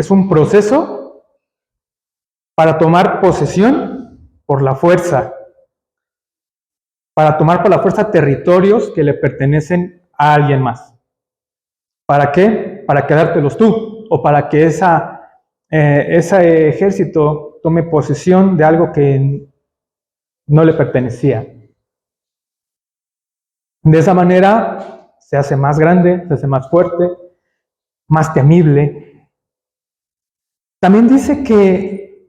es un proceso para tomar posesión por la fuerza, para tomar por la fuerza territorios que le pertenecen a alguien más. ¿Para qué? Para quedártelos tú, o para que ese ejército tome posesión de algo que no le pertenecía. De esa manera se hace más grande, se hace más fuerte, más temible. También dice que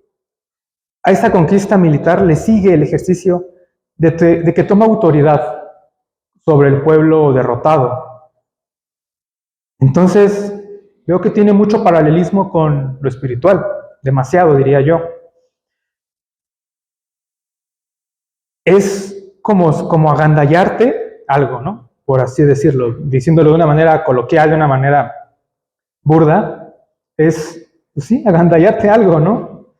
a esa conquista militar le sigue el ejercicio de que toma autoridad sobre el pueblo derrotado. Entonces, veo que tiene mucho paralelismo con lo espiritual, demasiado diría yo. Es como agandallarte algo, ¿no? Por así decirlo, diciéndolo de una manera coloquial, de una manera burda, es, pues sí, agandallarte algo, ¿no?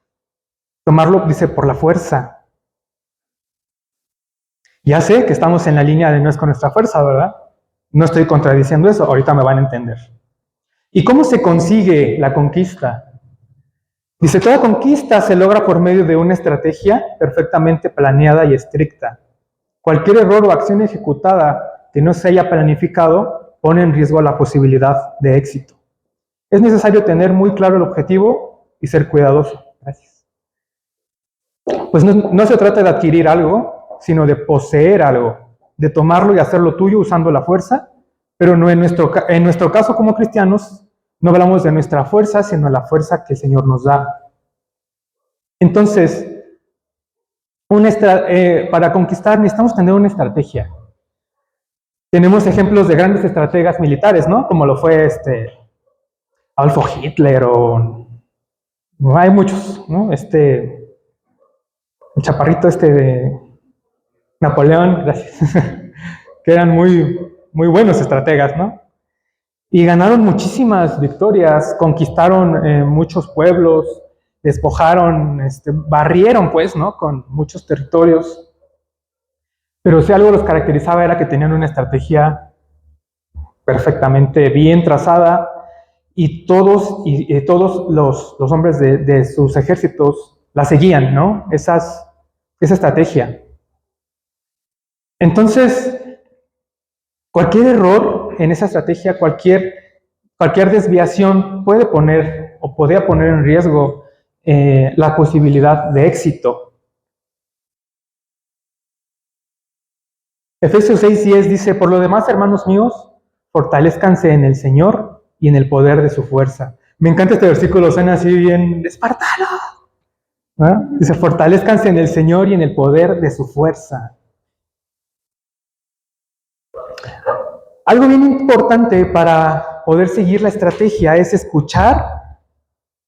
Tomarlo, dice, por la fuerza. Ya sé que estamos en la línea de no es con nuestra fuerza, ¿verdad? No estoy contradiciendo eso, ahorita me van a entender. ¿Y cómo se consigue la conquista? Dice, toda conquista se logra por medio de una estrategia perfectamente planeada y estricta. Cualquier error o acción ejecutada que no se haya planificado pone en riesgo la posibilidad de éxito. Es necesario tener muy claro el objetivo y ser cuidadoso. Gracias. Pues no se trata de adquirir algo, sino de poseer algo, de tomarlo y hacerlo tuyo usando la fuerza, pero no en nuestro caso como cristianos, no hablamos de nuestra fuerza, sino la fuerza que el Señor nos da. Entonces, para conquistar necesitamos tener una estrategia. Tenemos ejemplos de grandes estrategas militares, ¿no? Como lo fue Adolfo Hitler no, hay muchos, ¿no? El chaparrito de Napoleón, gracias, que eran muy, muy buenos estrategas, ¿no? Y ganaron muchísimas victorias, conquistaron muchos pueblos, despojaron, barrieron, pues, ¿no? Con muchos territorios. Pero si algo los caracterizaba era que tenían una estrategia perfectamente bien trazada y todos los hombres de sus ejércitos la seguían, ¿no? Esa estrategia. Entonces, cualquier error en esa estrategia, cualquier desviación podía poner en riesgo la posibilidad de éxito. Efesios 6:10 dice, por lo demás, hermanos míos, fortalezcanse en el Señor y en el poder de su fuerza. Me encanta este versículo, suena así bien espartano. ¿Ah? Dice, fortalezcanse en el Señor y en el poder de su fuerza. Algo bien importante para poder seguir la estrategia es escuchar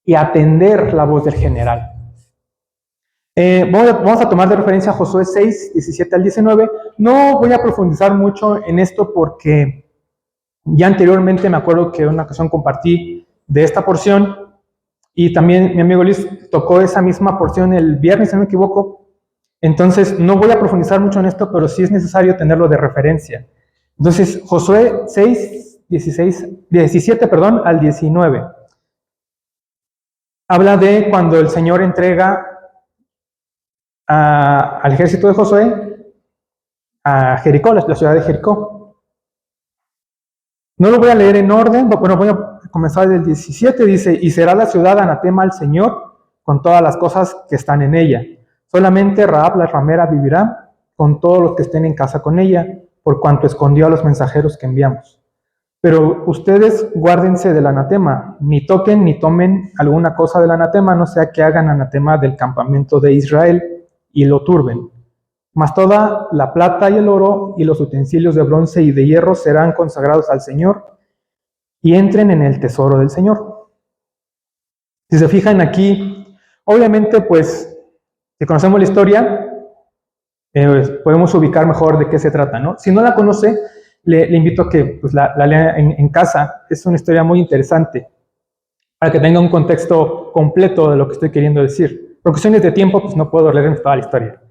y atender la voz del general. Vamos a tomar de referencia a Josué 6, 17 al 19. No voy a profundizar mucho en esto porque ya anteriormente me acuerdo que en una ocasión compartí de esta porción y también mi amigo Luis tocó esa misma porción el viernes, si no me equivoco. Entonces no voy a profundizar mucho en esto, pero sí es necesario tenerlo de referencia. Entonces, Josué 6, 17 al 19. Habla de cuando el Señor entrega al ejército de Josué a Jericó, la ciudad de Jericó. No lo voy a leer en orden, bueno, voy a comenzar del 17, dice, y será la ciudad anatema al Señor con todas las cosas que están en ella. Solamente Rahab la ramera vivirá con todos los que estén en casa con ella, por cuanto escondió a los mensajeros que enviamos. Pero ustedes guárdense del anatema, ni toquen ni tomen alguna cosa del anatema, no sea que hagan anatema del campamento de Israel y lo turben. Mas toda la plata y el oro y los utensilios de bronce y de hierro serán consagrados al Señor y entren en el tesoro del Señor. Si se fijan aquí, obviamente pues, si conocemos la historia, podemos ubicar mejor de qué se trata, ¿no? Si no la conoce, le invito a que pues, la lea en casa. Es una historia muy interesante para que tenga un contexto completo de lo que estoy queriendo decir. Por cuestiones de tiempo, pues no puedo leer toda la historia.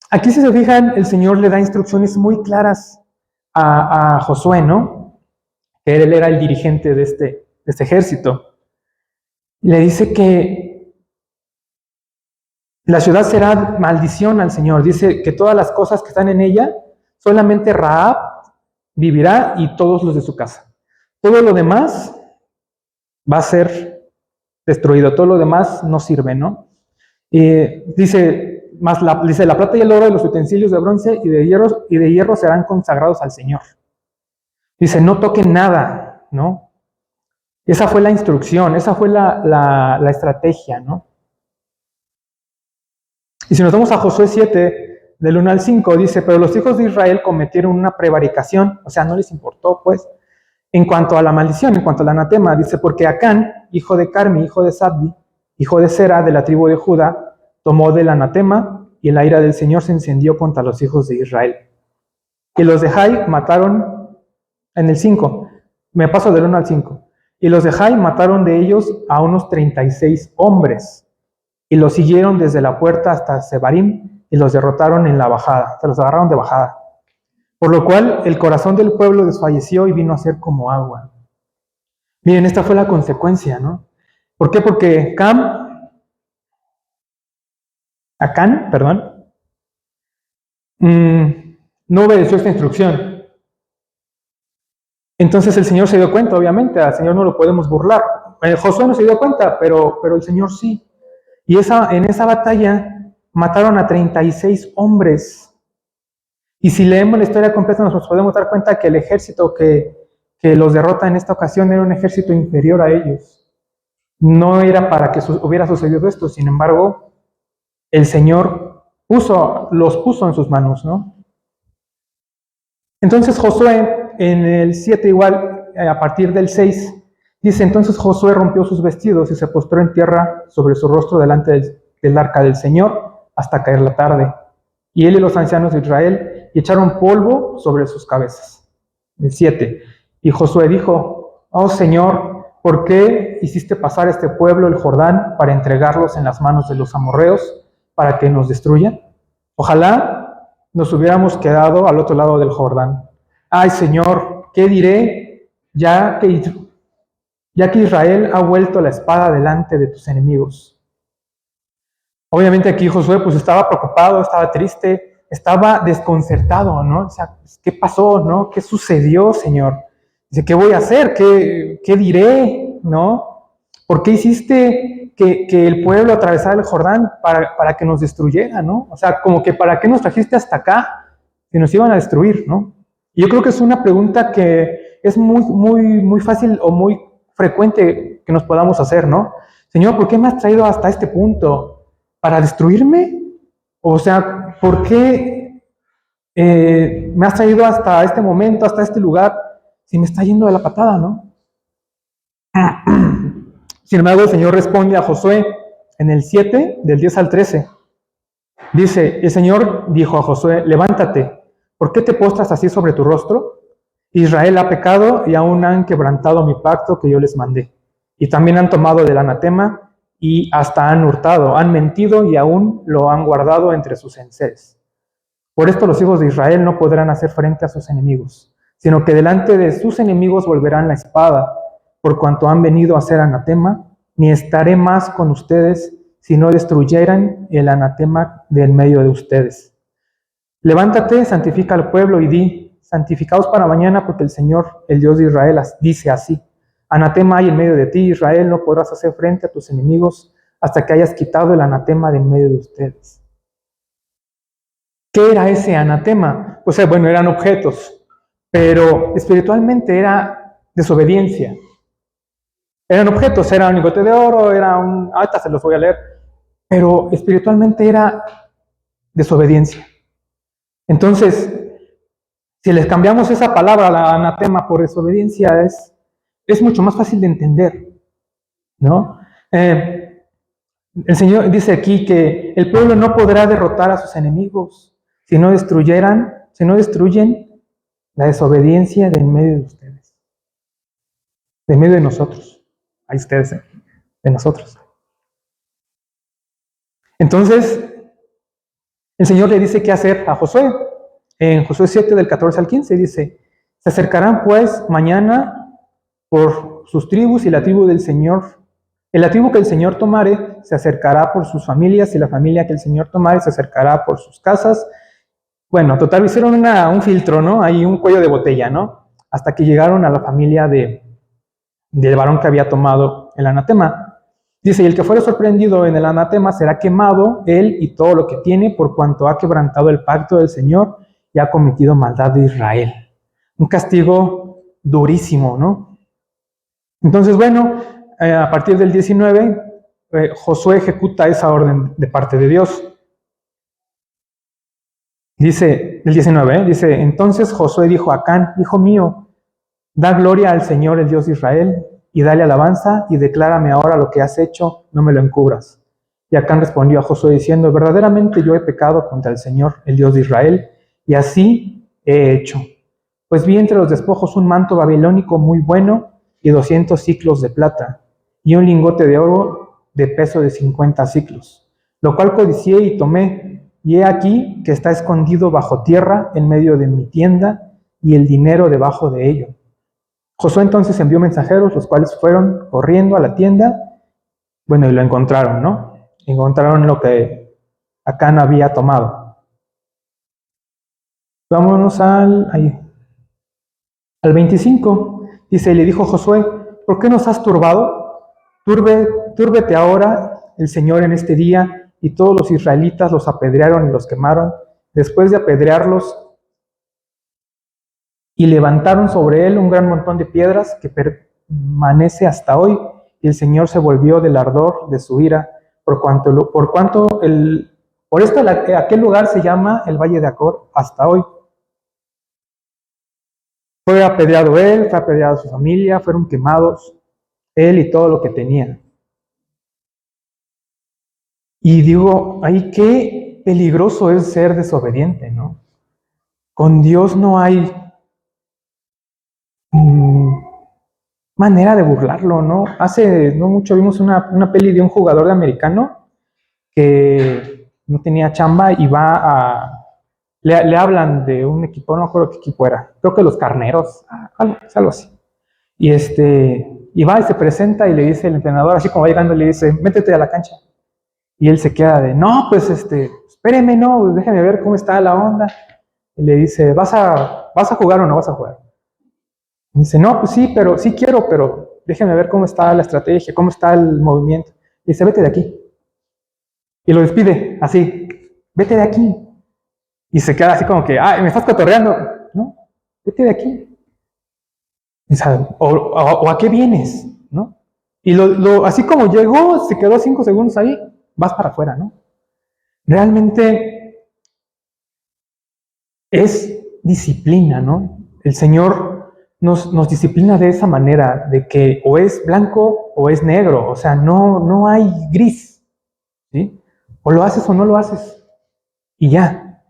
Aquí, si se fijan, el Señor le da instrucciones muy claras a Josué, ¿no? Que él era el dirigente de este ejército. Le dice que la ciudad será maldición al Señor. Dice que todas las cosas que están en ella, solamente Rahab vivirá y todos los de su casa. Todo lo demás va a ser destruido. Todo lo demás no sirve, ¿no? Dice la plata y el oro y los utensilios de bronce y de hierro serán consagrados al Señor. Dice, no toquen nada, ¿no? Esa fue la instrucción, esa fue la estrategia, ¿no? Y si nos vamos a Josué 7, del 1 al 5, dice, pero los hijos de Israel cometieron una prevaricación, o sea, no les importó, pues, en cuanto a la maldición, en cuanto al anatema. Dice, porque Acán, hijo de Carmi, hijo de Sabdi, hijo de Sera, de la tribu de Judá, tomó del anatema, y la ira del Señor se encendió contra los hijos de Israel. Y los de Jai mataron, en el 5, me paso del 1 al 5, y los de Jai mataron de ellos a unos 36 hombres, y los siguieron desde la puerta hasta Sebarim, y los derrotaron en la bajada, se los agarraron de bajada. Por lo cual el corazón del pueblo desfalleció y vino a ser como agua. Miren, esta fue la consecuencia, ¿no? ¿Por qué? Porque Acán, no obedeció esta instrucción. Entonces el Señor se dio cuenta, obviamente, al Señor no lo podemos burlar. Josué no se dio cuenta, pero el Señor sí. Y en esa batalla mataron a 36 hombres. Y si leemos la historia completa nos podemos dar cuenta que el ejército que los derrota en esta ocasión era un ejército inferior a ellos. No era para que hubiera sucedido esto, sin embargo, el Señor los puso en sus manos, ¿no? Entonces Josué, en el 7 igual, a partir del 6, dice, entonces Josué rompió sus vestidos y se postró en tierra sobre su rostro delante del arca del Señor hasta caer la tarde. Y él y los ancianos de Israel echaron polvo sobre sus cabezas. El 7. Y Josué dijo, oh Señor, ¿por qué hiciste pasar este pueblo el Jordán para entregarlos en las manos de los amorreos para que nos destruyan? Ojalá nos hubiéramos quedado al otro lado del Jordán. Ay Señor, ¿qué diré ya que Israel ha vuelto la espada delante de tus enemigos? Obviamente aquí Josué pues estaba preocupado, estaba triste, estaba desconcertado, ¿no? O sea, ¿qué pasó, no? ¿Qué sucedió, Señor? Dice, ¿qué voy a hacer? ¿Qué diré, no? ¿Por qué hiciste que el pueblo atravesara el Jordán para que nos destruyera, no? O sea, como que ¿para qué nos trajiste hasta acá si nos iban a destruir, no? Y yo creo que es una pregunta que es muy fácil o muy frecuente que nos podamos hacer, ¿no? Señor, ¿por qué me has traído hasta este punto? ¿Para destruirme? O sea, ¿por qué me has traído hasta este momento, hasta este lugar, si me está yendo de la patada, no? Sin embargo, el Señor responde a Josué en el 7, del 10 al 13. Dice, el Señor dijo a Josué, levántate, ¿por qué te postras así sobre tu rostro? Israel ha pecado y aún han quebrantado mi pacto que yo les mandé. Y también han tomado del anatema y hasta han hurtado, han mentido y aún lo han guardado entre sus enseres. Por esto los hijos de Israel no podrán hacer frente a sus enemigos, sino que delante de sus enemigos volverán la espada, por cuanto han venido a hacer anatema, ni estaré más con ustedes si no destruyeran el anatema de en medio de ustedes. Levántate, santifica al pueblo y di, santificaos para mañana, porque el Señor, el Dios de Israel, dice así, anatema hay en medio de ti, Israel, no podrás hacer frente a tus enemigos hasta que hayas quitado el anatema de en medio de ustedes. ¿Qué era ese anatema? Pues bueno, eran objetos, pero espiritualmente era desobediencia. Eran objetos, era un lingote de oro, era ahorita se los voy a leer, pero espiritualmente era desobediencia. Entonces, si les cambiamos esa palabra, la anatema, por desobediencia, es mucho más fácil de entender, ¿no? El Señor dice aquí que el pueblo no podrá derrotar a sus enemigos si no destruyen la desobediencia de en medio de ustedes, de en medio de nosotros, ahí ustedes, de nosotros. Entonces, el Señor le dice qué hacer a Josué. En Josué 7, del 14 al 15, dice, se acercarán pues mañana por sus tribus y la tribu del Señor El la tribu que el Señor tomare se acercará por sus familias, y la familia que el Señor tomare se acercará por sus casas. Bueno, total, hicieron un filtro, ¿no? Ahí un cuello de botella, ¿no? Hasta que llegaron a la familia del varón que había tomado el anatema. Dice, y el que fuere sorprendido en el anatema será quemado, él y todo lo que tiene, por cuanto ha quebrantado el pacto del Señor y ha cometido maldad de Israel. Un castigo durísimo, ¿no? Entonces, bueno, a partir del 19, Josué ejecuta esa orden de parte de Dios. Dice, el 19, dice, entonces Josué dijo a Acán, hijo mío, da gloria al Señor, el Dios de Israel, y dale alabanza, y declárame ahora lo que has hecho, no me lo encubras. Y Acán respondió a Josué diciendo, verdaderamente yo he pecado contra el Señor, el Dios de Israel, y así he hecho. Pues vi entre los despojos un manto babilónico muy bueno, y 200 siclos de plata, y un lingote de oro de peso de 50 siclos, lo cual codicié y tomé, y he aquí que está escondido bajo tierra en medio de mi tienda, y el dinero debajo de ello. Josué entonces envió mensajeros, los cuales fueron corriendo a la tienda, bueno, y lo encontraron, ¿no? Encontraron lo que Acán había tomado. Vámonos al 25. Dice, y le dijo Josué, ¿por qué nos has turbado? Túrbete ahora el Señor en este día. Y todos los israelitas los apedrearon y los quemaron. Después de apedrearlos, y levantaron sobre él un gran montón de piedras que permanece hasta hoy, y el Señor se volvió del ardor de su ira, por esto aquel lugar se llama el Valle de Acor hasta hoy. Fue apedreado él, fue apedreada su familia, fueron quemados él y todo lo que tenía. Y digo, ay, qué peligroso es ser desobediente, ¿no? Con Dios no hay manera de burlarlo, ¿no? Hace no mucho vimos una peli de un jugador de americano que no tenía chamba y le hablan de un equipo, no me acuerdo qué equipo era, creo que los Carneros, algo así. Y va y se presenta y le dice el entrenador, así como va llegando, le dice, métete a la cancha. Y él se queda de, no, pues espéreme, no, déjeme ver cómo está la onda. Y le dice, ¿vas a jugar o no vas a jugar? Y dice, no, pues sí, pero sí quiero, pero déjeme ver cómo está la estrategia, cómo está el movimiento. Y dice, vete de aquí. Y lo despide, así, vete de aquí. Y se queda así como que, me estás cotorreando. No, vete de aquí. O a qué vienes, ¿no? Y así como llegó, se quedó 5 segundos ahí, vas para afuera, ¿no? Realmente es disciplina, ¿no? El Señor nos disciplina de esa manera, de que o es blanco o es negro, o sea, no hay gris, ¿sí? O lo haces o no lo haces, y ya.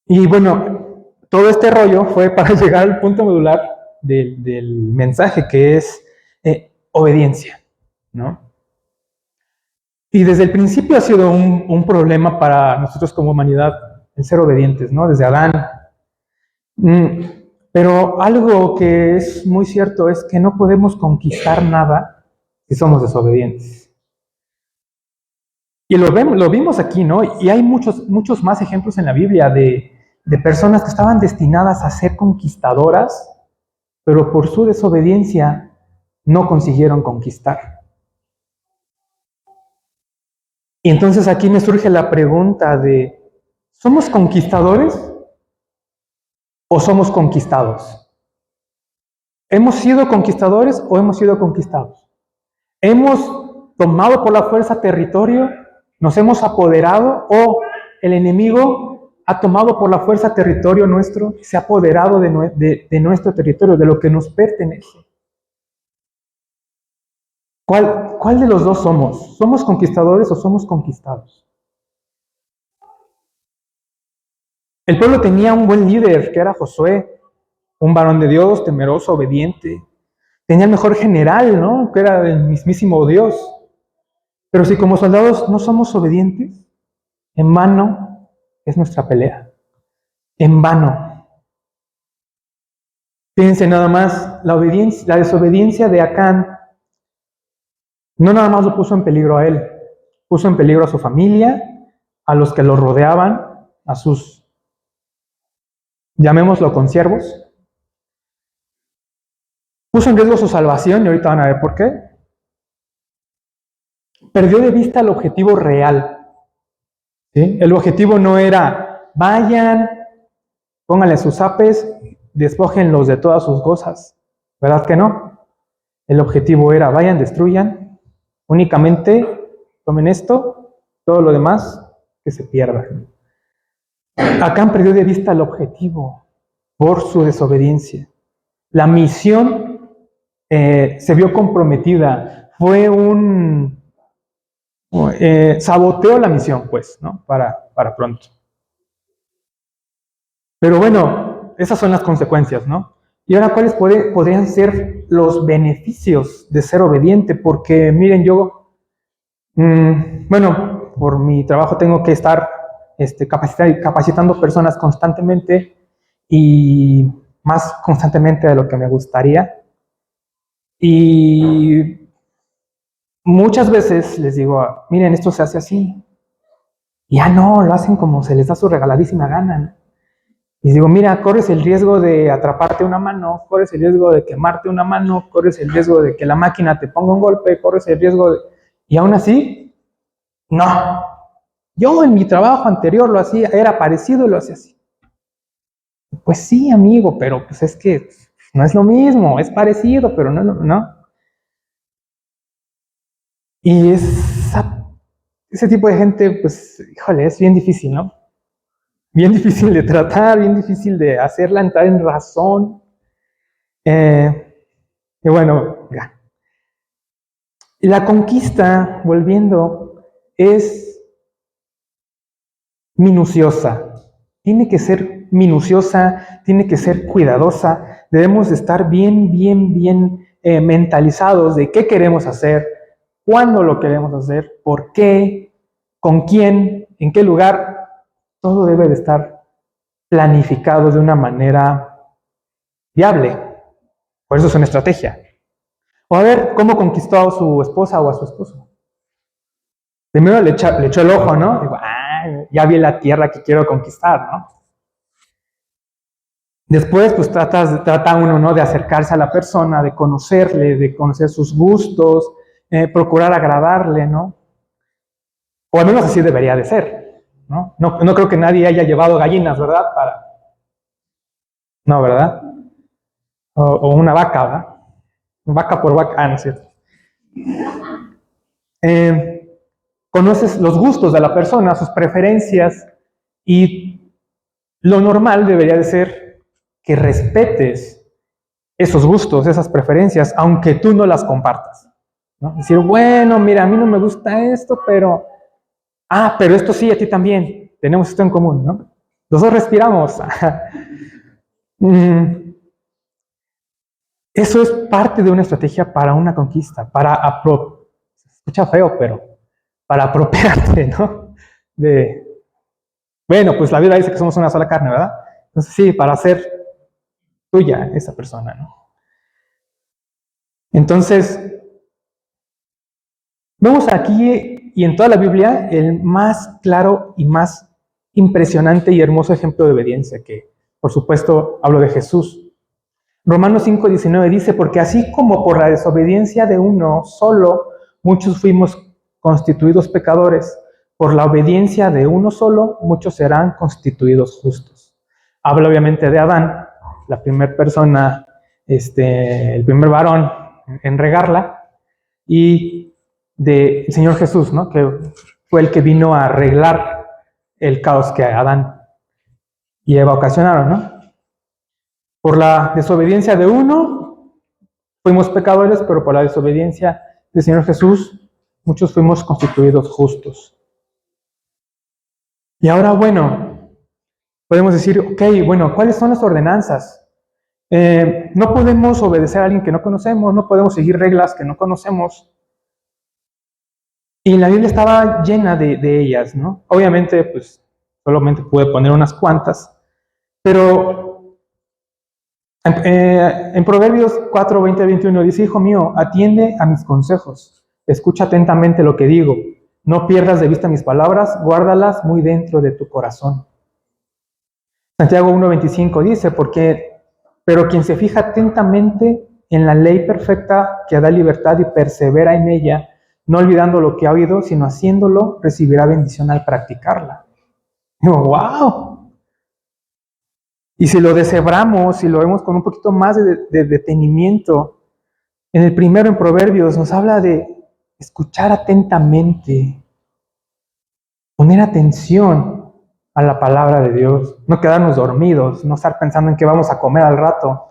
Y bueno, todo este rollo fue para llegar al punto medular del mensaje, que es obediencia, ¿no? Y desde el principio ha sido un problema para nosotros como humanidad el ser obedientes, ¿no? Desde Adán. Pero algo que es muy cierto es que no podemos conquistar nada si somos desobedientes. Y lo vimos aquí, ¿no? Y hay muchos más ejemplos en la Biblia de personas que estaban destinadas a ser conquistadoras, pero por su desobediencia no consiguieron conquistar. Y entonces aquí me surge la pregunta de, ¿somos conquistadores o somos conquistados? ¿Hemos sido conquistadores o hemos sido conquistados? ¿Hemos tomado por la fuerza territorio? ¿Nos hemos apoderado o el enemigo ha tomado por la fuerza territorio nuestro y se ha apoderado de nuestro territorio, de lo que nos pertenece? ¿Cuál de los dos somos? ¿Somos conquistadores o somos conquistados? El pueblo tenía un buen líder, que era Josué, un varón de Dios, temeroso, obediente. Tenía el mejor general, ¿no? Que era el mismísimo Dios. Pero si como soldados no somos obedientes, en vano es nuestra pelea. En vano. Fíjense nada más, la desobediencia de Acán No nada más lo puso en peligro a él, puso en peligro a su familia, a los que lo rodeaban, a sus, llamémoslo, consiervos. Puso en riesgo su salvación y ahorita van a ver por qué. Perdió de vista el objetivo real. ¿Sí? El objetivo no era, vayan, pónganle sus apes, despójenlos de todas sus cosas. ¿Verdad que no? El objetivo era, vayan, destruyan, únicamente tomen esto, todo lo demás que se pierda. Acán perdió de vista el objetivo por su desobediencia. La misión se vio comprometida. Fue un saboteó la misión, pues, ¿no? Para pronto. Pero bueno, esas son las consecuencias, ¿no? Y ahora, ¿cuáles podrían ser los beneficios de ser obediente? Porque, miren, yo, bueno, por mi trabajo tengo que estar capacitando personas constantemente y más constantemente de lo que me gustaría. Y muchas veces les digo, miren, esto se hace así. Y ya no, lo hacen como se les da su regaladísima gana, ¿no? Y digo, mira, corres el riesgo de atraparte una mano, corres el riesgo de quemarte una mano, corres el riesgo de que la máquina te ponga un golpe, corres el riesgo de... Y aún así, no. Yo en mi trabajo anterior lo hacía, era parecido y lo hacía así. Pues sí, amigo, pero pues es que no es lo mismo, es parecido, pero no. Y ese tipo de gente, pues, híjole, es bien difícil, ¿no? Bien difícil de tratar, bien difícil de hacerla entrar en razón. Y bueno, ya. Y la conquista, volviendo, es minuciosa. Tiene que ser minuciosa, tiene que ser cuidadosa. Debemos de estar bien mentalizados de qué queremos hacer, cuándo lo queremos hacer, por qué, con quién, en qué lugar. Todo debe de estar planificado de una manera viable. Por eso es una estrategia. O a ver cómo conquistó a su esposa o a su esposo. Primero le echó el ojo, ¿no? Digo, ya vi la tierra que quiero conquistar, ¿no? Después, pues trata uno, ¿no? De acercarse a la persona, de conocerle, de conocer sus gustos, procurar agradarle, ¿no? O al menos así debería de ser, ¿no? No creo que nadie haya llevado gallinas, ¿verdad? No, ¿verdad? O una vaca, ¿verdad? Vaca por vaca, no es cierto. Conoces los gustos de la persona, sus preferencias, y lo normal debería de ser que respetes esos gustos, esas preferencias, aunque tú no las compartas, ¿no? Decir, bueno, mira, a mí no me gusta esto, pero esto sí, a ti también, tenemos esto en común, ¿no? Los dos respiramos. Eso es parte de una estrategia para una conquista, se escucha feo, pero para apropiarte, ¿no? Bueno, pues la Biblia dice que somos una sola carne, ¿verdad? Entonces sí, para hacer tuya esa persona, ¿no? Entonces, vemos aquí y en toda la Biblia el más claro y más impresionante y hermoso ejemplo de obediencia, que por supuesto hablo de Jesús. Romanos 5:19 dice, porque así como por la desobediencia de uno solo, muchos fuimos constituidos pecadores, por la obediencia de uno solo, muchos serán constituidos justos. Habla obviamente de Adán, la primera persona, el primer varón en regarla, y del Señor Jesús, ¿no? Que fue el que vino a arreglar el caos que Adán y Eva ocasionaron, ¿no? Por la desobediencia de uno, fuimos pecadores, pero por la desobediencia del Señor Jesús, muchos fuimos constituidos justos. Y ahora, bueno, podemos decir, ok, bueno, ¿cuáles son las ordenanzas? No podemos obedecer a alguien que no conocemos, no podemos seguir reglas que no conocemos. Y la Biblia estaba llena de ellas, ¿no? Obviamente, pues, solamente pude poner unas cuantas, pero en Proverbios 4:20-21 dice, hijo mío, atiende a mis consejos, escucha atentamente lo que digo. No pierdas de vista mis palabras, guárdalas muy dentro de tu corazón. Santiago 1:25 dice, pero quien se fija atentamente en la ley perfecta que da libertad y persevera en ella, no olvidando lo que ha oído, sino haciéndolo, recibirá bendición al practicarla. Digo, wow. Y si lo deshebramos, si lo vemos con un poquito más de detenimiento, en el primero en Proverbios nos habla de escuchar atentamente, poner atención a la palabra de Dios, no quedarnos dormidos, no estar pensando en qué vamos a comer al rato.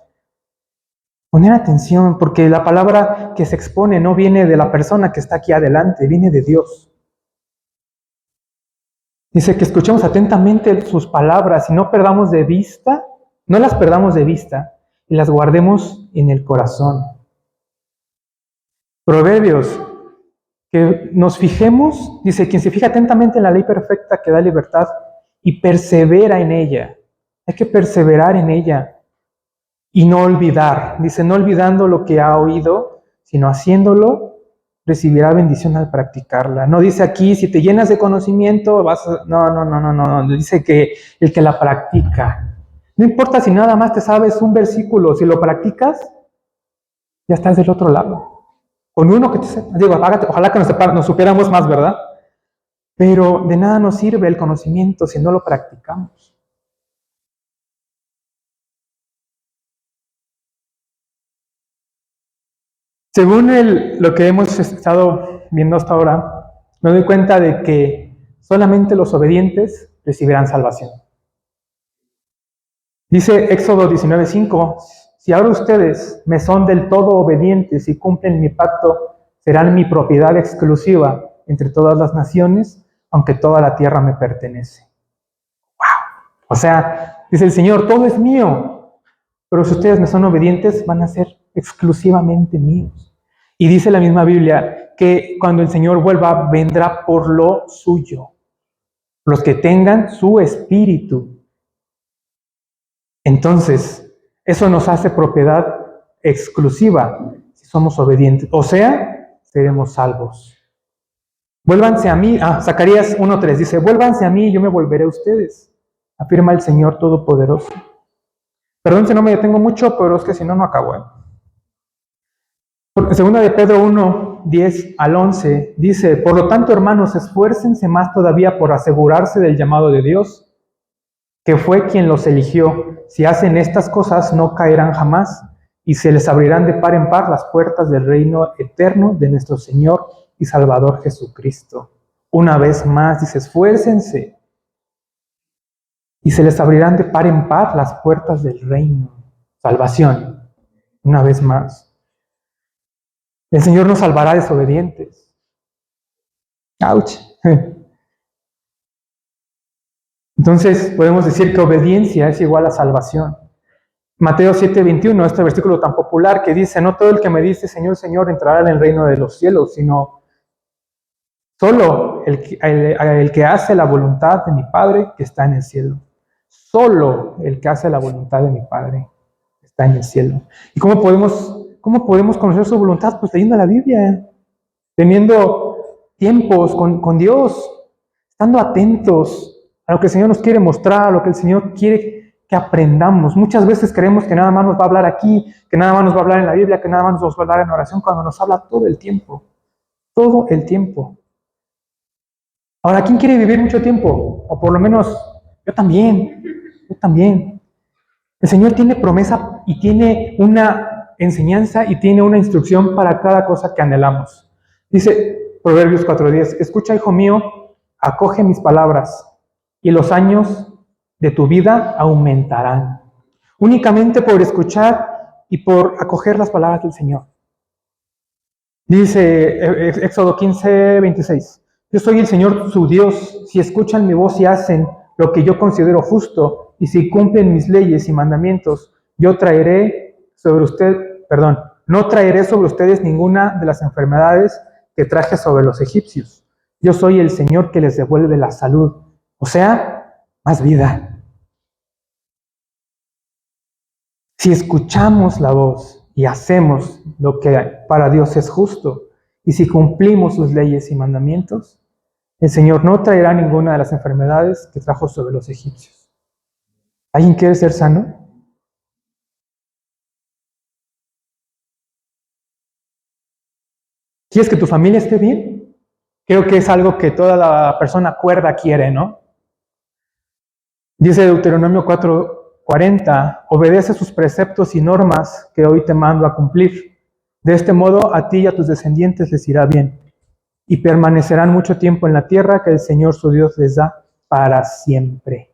Poner atención, porque la palabra que se expone no viene de la persona que está aquí adelante, viene de Dios. Dice que escuchemos atentamente sus palabras y no perdamos de vista, no las perdamos de vista y las guardemos en el corazón. Proverbios, que nos fijemos, dice, quien se fija atentamente en la ley perfecta que da libertad y persevera en ella. Hay que perseverar en ella y no olvidar. Dice, no olvidando lo que ha oído, sino haciéndolo, recibirá bendición al practicarla. No dice aquí, si te llenas de conocimiento, vas a... No. Dice que el que la practica. No importa si nada más te sabes un versículo, si lo practicas, ya estás del otro lado. Con uno que te sepa, digo, ojalá que nos supiéramos más, ¿verdad? Pero de nada nos sirve el conocimiento si no lo practicamos. Según lo que hemos estado viendo hasta ahora, me doy cuenta de que solamente los obedientes recibirán salvación. Dice Éxodo 19:5, si ahora ustedes me son del todo obedientes y cumplen mi pacto, serán mi propiedad exclusiva entre todas las naciones, aunque toda la tierra me pertenece. ¡Wow! O sea, dice el Señor, todo es mío, pero si ustedes me son obedientes, van a ser exclusivamente míos. Y dice la misma Biblia que cuando el Señor vuelva, vendrá por lo suyo. Los que tengan su espíritu. Entonces, eso nos hace propiedad exclusiva si somos obedientes. O sea, seremos salvos. Vuélvanse a mí. Zacarías 1:3 dice, vuélvanse a mí y yo me volveré a ustedes, afirma el Señor Todopoderoso. Perdón si no me detengo mucho, pero es que si no, no acabo. Segunda de Pedro 1:10-11 dice, por lo tanto, hermanos, esfuércense más todavía por asegurarse del llamado de Dios, que fue quien los eligió. Si hacen estas cosas, no caerán jamás, y se les abrirán de par en par las puertas del reino eterno de nuestro Señor y Salvador Jesucristo. Una vez más, dice, esfuércense, y se les abrirán de par en par las puertas del reino. Salvación, una vez más. El Señor nos salvará desobedientes. ¡Auch! Entonces podemos decir que obediencia es igual a salvación. Mateo 7:21, este versículo tan popular que dice, no todo el que me dice Señor, Señor entrará en el reino de los cielos, sino solo el que hace la voluntad de mi Padre que está en el cielo. Solo el que hace la voluntad de mi Padre está en el cielo. ¿Y cómo podemos conocer su voluntad? Pues leyendo la Biblia, teniendo tiempos con Dios, estando atentos a lo que el Señor nos quiere mostrar, a lo que el Señor quiere que aprendamos. Muchas veces creemos que nada más nos va a hablar aquí, que nada más nos va a hablar en la Biblia, que nada más nos va a hablar en oración, cuando nos habla todo el tiempo. Todo el tiempo. Ahora, ¿quién quiere vivir mucho tiempo? O por lo menos, yo también. El Señor tiene promesa y tiene una enseñanza y tiene una instrucción para cada cosa que anhelamos. Dice Proverbios 4:10, escucha, hijo mío, acoge mis palabras y los años de tu vida aumentarán. Únicamente por escuchar y por acoger las palabras del Señor. Dice Éxodo 15:26, yo soy el Señor su Dios, si escuchan mi voz y hacen lo que yo considero justo, y si cumplen mis leyes y mandamientos, no traeré sobre ustedes ninguna de las enfermedades que traje sobre los egipcios. Yo soy el Señor que les devuelve la salud, o sea, más vida. Si escuchamos la voz y hacemos lo que para Dios es justo, y si cumplimos sus leyes y mandamientos, el Señor no traerá ninguna de las enfermedades que trajo sobre los egipcios. ¿Alguien quiere ser sano? ¿Quieres que tu familia esté bien? Creo que es algo que toda la persona cuerda quiere, ¿no? Dice Deuteronomio 4:40, obedece sus preceptos y normas que hoy te mando a cumplir. De este modo a ti y a tus descendientes les irá bien, y permanecerán mucho tiempo en la tierra que el Señor su Dios les da para siempre.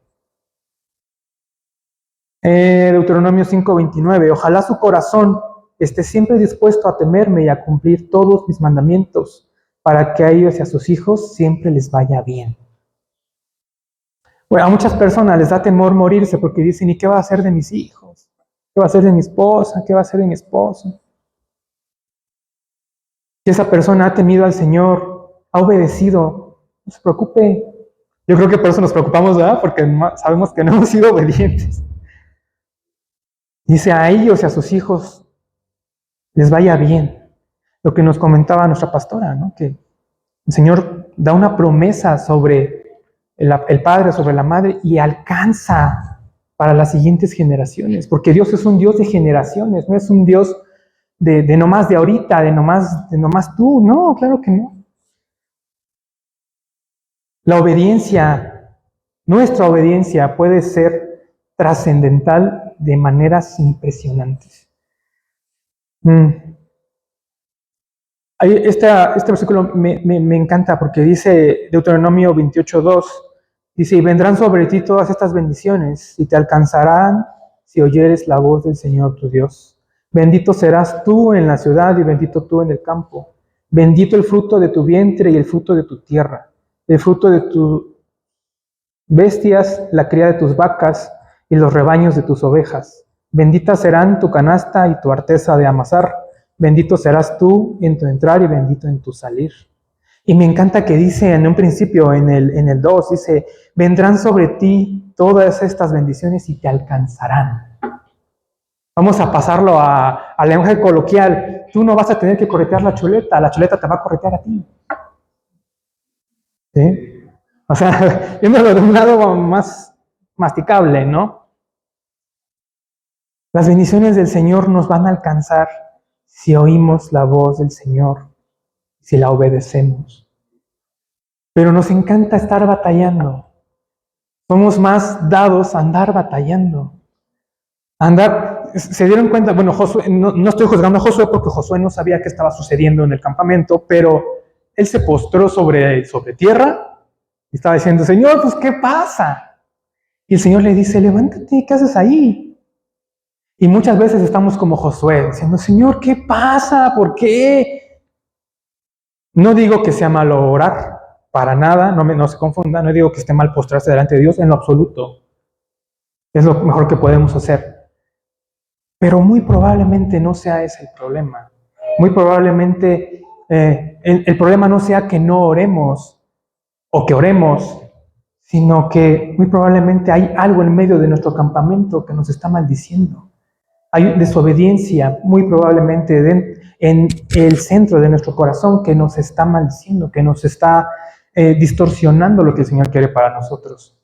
Deuteronomio 5:29, ojalá su corazón esté siempre dispuesto a temerme y a cumplir todos mis mandamientos, para que a ellos y a sus hijos siempre les vaya bien. Bueno, a muchas personas les da temor morirse porque dicen, ¿y qué va a hacer de mis hijos? ¿Qué va a hacer de mi esposa? ¿Qué va a hacer de mi esposo? Si esa persona ha temido al Señor, ha obedecido, no se preocupe. Yo creo que por eso nos preocupamos, ¿verdad? Porque sabemos que no hemos sido obedientes. Dice, a ellos y a sus hijos les vaya bien. Lo que nos comentaba nuestra pastora, ¿no? Que el Señor da una promesa sobre el padre, sobre la madre, y alcanza para las siguientes generaciones, porque Dios es un Dios de generaciones, no es un Dios de nomás de ahorita, de nomás tú, no, claro que no. La obediencia, nuestra obediencia puede ser trascendental de maneras impresionantes. Este versículo me encanta porque dice Deuteronomio 28:2, dice, y vendrán sobre ti todas estas bendiciones y te alcanzarán si oyeres la voz del Señor tu Dios. Bendito serás tú en la ciudad y bendito tú en el campo. Bendito el fruto de tu vientre y el fruto de tu tierra, el fruto de tus bestias, la cría de tus vacas y los rebaños de tus ovejas. Benditas serán tu canasta y tu arteza de amasar. Bendito serás tú en tu entrar y bendito en tu salir. Y me encanta que dice en un principio, en el 2, dice, vendrán sobre ti todas estas bendiciones y te alcanzarán. Vamos a pasarlo a lenguaje coloquial. Tú no vas a tener que corretear la chuleta te va a corretear a ti. ¿Sí? O sea, viéndolo de un lado más masticable, ¿no? Las bendiciones del Señor nos van a alcanzar si oímos la voz del Señor, si la obedecemos. Pero nos encanta estar batallando. Somos más dados a andar batallando. Se dieron cuenta, bueno, Josué, no estoy juzgando a Josué porque Josué no sabía qué estaba sucediendo en el campamento, pero él se postró sobre tierra y estaba diciendo, Señor, pues, ¿qué pasa? Y el Señor le dice, levántate, ¿qué haces ahí? Y muchas veces estamos como Josué, diciendo, Señor, ¿qué pasa? ¿Por qué? No digo que sea malo orar, para nada, no se confunda, no digo que esté mal postrarse delante de Dios, en lo absoluto. Es lo mejor que podemos hacer. Pero muy probablemente no sea ese el problema. Muy probablemente el problema no sea que no oremos o que oremos, sino que muy probablemente hay algo en medio de nuestro campamento que nos está maldiciendo. Hay desobediencia muy probablemente en el centro de nuestro corazón que nos está maldiciendo, que nos está distorsionando lo que el Señor quiere para nosotros.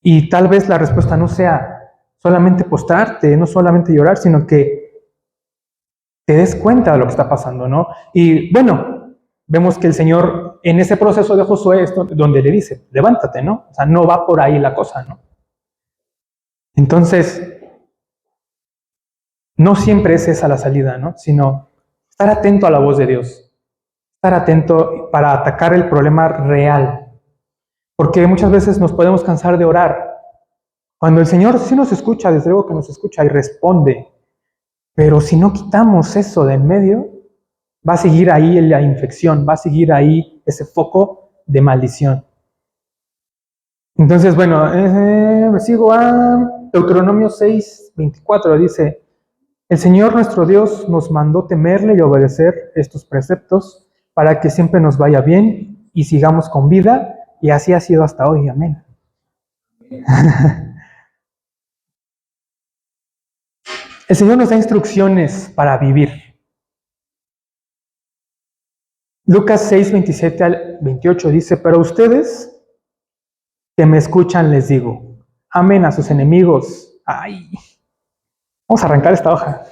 Y tal vez la respuesta no sea solamente postrarte, no solamente llorar, sino que te des cuenta de lo que está pasando, ¿no? Y bueno, vemos que el Señor en ese proceso de Josué es donde le dice, levántate, ¿no? O sea, no va por ahí la cosa, ¿no? Entonces, no siempre es esa la salida, ¿no? Sino estar atento a la voz de Dios, estar atento para atacar el problema real. Porque muchas veces nos podemos cansar de orar. Cuando el Señor sí nos escucha, desde luego que nos escucha y responde, pero si no quitamos eso de en medio, va a seguir ahí la infección, va a seguir ahí ese foco de maldición. Entonces, bueno, sigo a Deuteronomio 6:24, dice, el Señor nuestro Dios nos mandó temerle y obedecer estos preceptos para que siempre nos vaya bien y sigamos con vida, y así ha sido hasta hoy. Amén. El Señor nos da instrucciones para vivir. Lucas 6, 27 al 28 dice, pero ustedes que me escuchan les digo, amen a sus enemigos. Ay, vamos a arrancar esta hoja.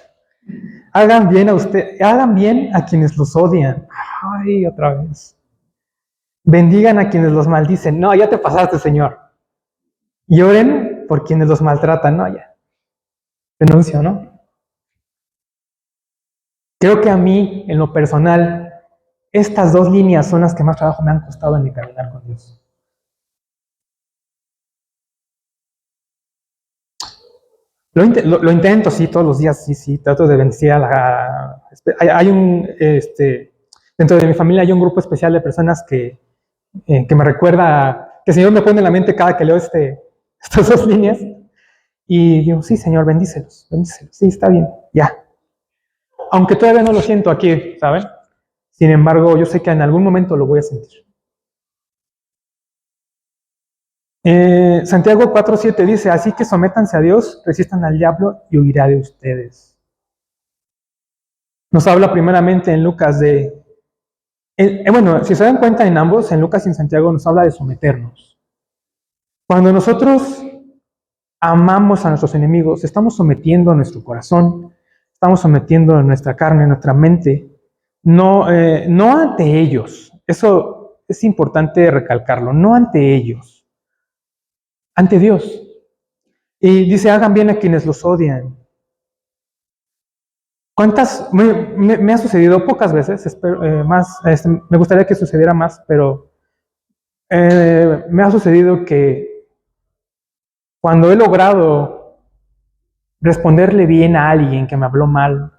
Hagan bien a quienes los odian. Ay, otra vez. Bendigan a quienes los maldicen. No, ya te pasaste, Señor. Y oren por quienes los maltratan. No, ya. Renuncio, ¿no? Creo que a mí, en lo personal, estas dos líneas son las que más trabajo me han costado en mi caminar con Dios. Lo intento, sí, todos los días, sí, trato de bendecir a la... dentro de mi familia hay un grupo especial de personas que me recuerda, que el Señor me pone en la mente cada que leo estas dos líneas, y digo, sí, Señor, bendícelos, sí, está bien, ya. Aunque todavía no lo siento aquí, ¿saben? Sin embargo, yo sé que en algún momento lo voy a sentir. Santiago 4:7 dice, así que sométanse a Dios, resistan al diablo y huirá de ustedes. Nos habla primeramente en Lucas bueno, si se dan cuenta en ambos, en Lucas y en Santiago nos habla de someternos. Cuando nosotros amamos a nuestros enemigos, estamos sometiendo nuestro corazón, estamos sometiendo nuestra carne, nuestra mente, no ante ellos. Eso es importante recalcarlo, no ante ellos, ante Dios. Y dice, hagan bien a quienes los odian. ¿Cuántas? Me ha sucedido pocas veces, espero, más, me gustaría que sucediera más, pero me ha sucedido que cuando he logrado responderle bien a alguien que me habló mal,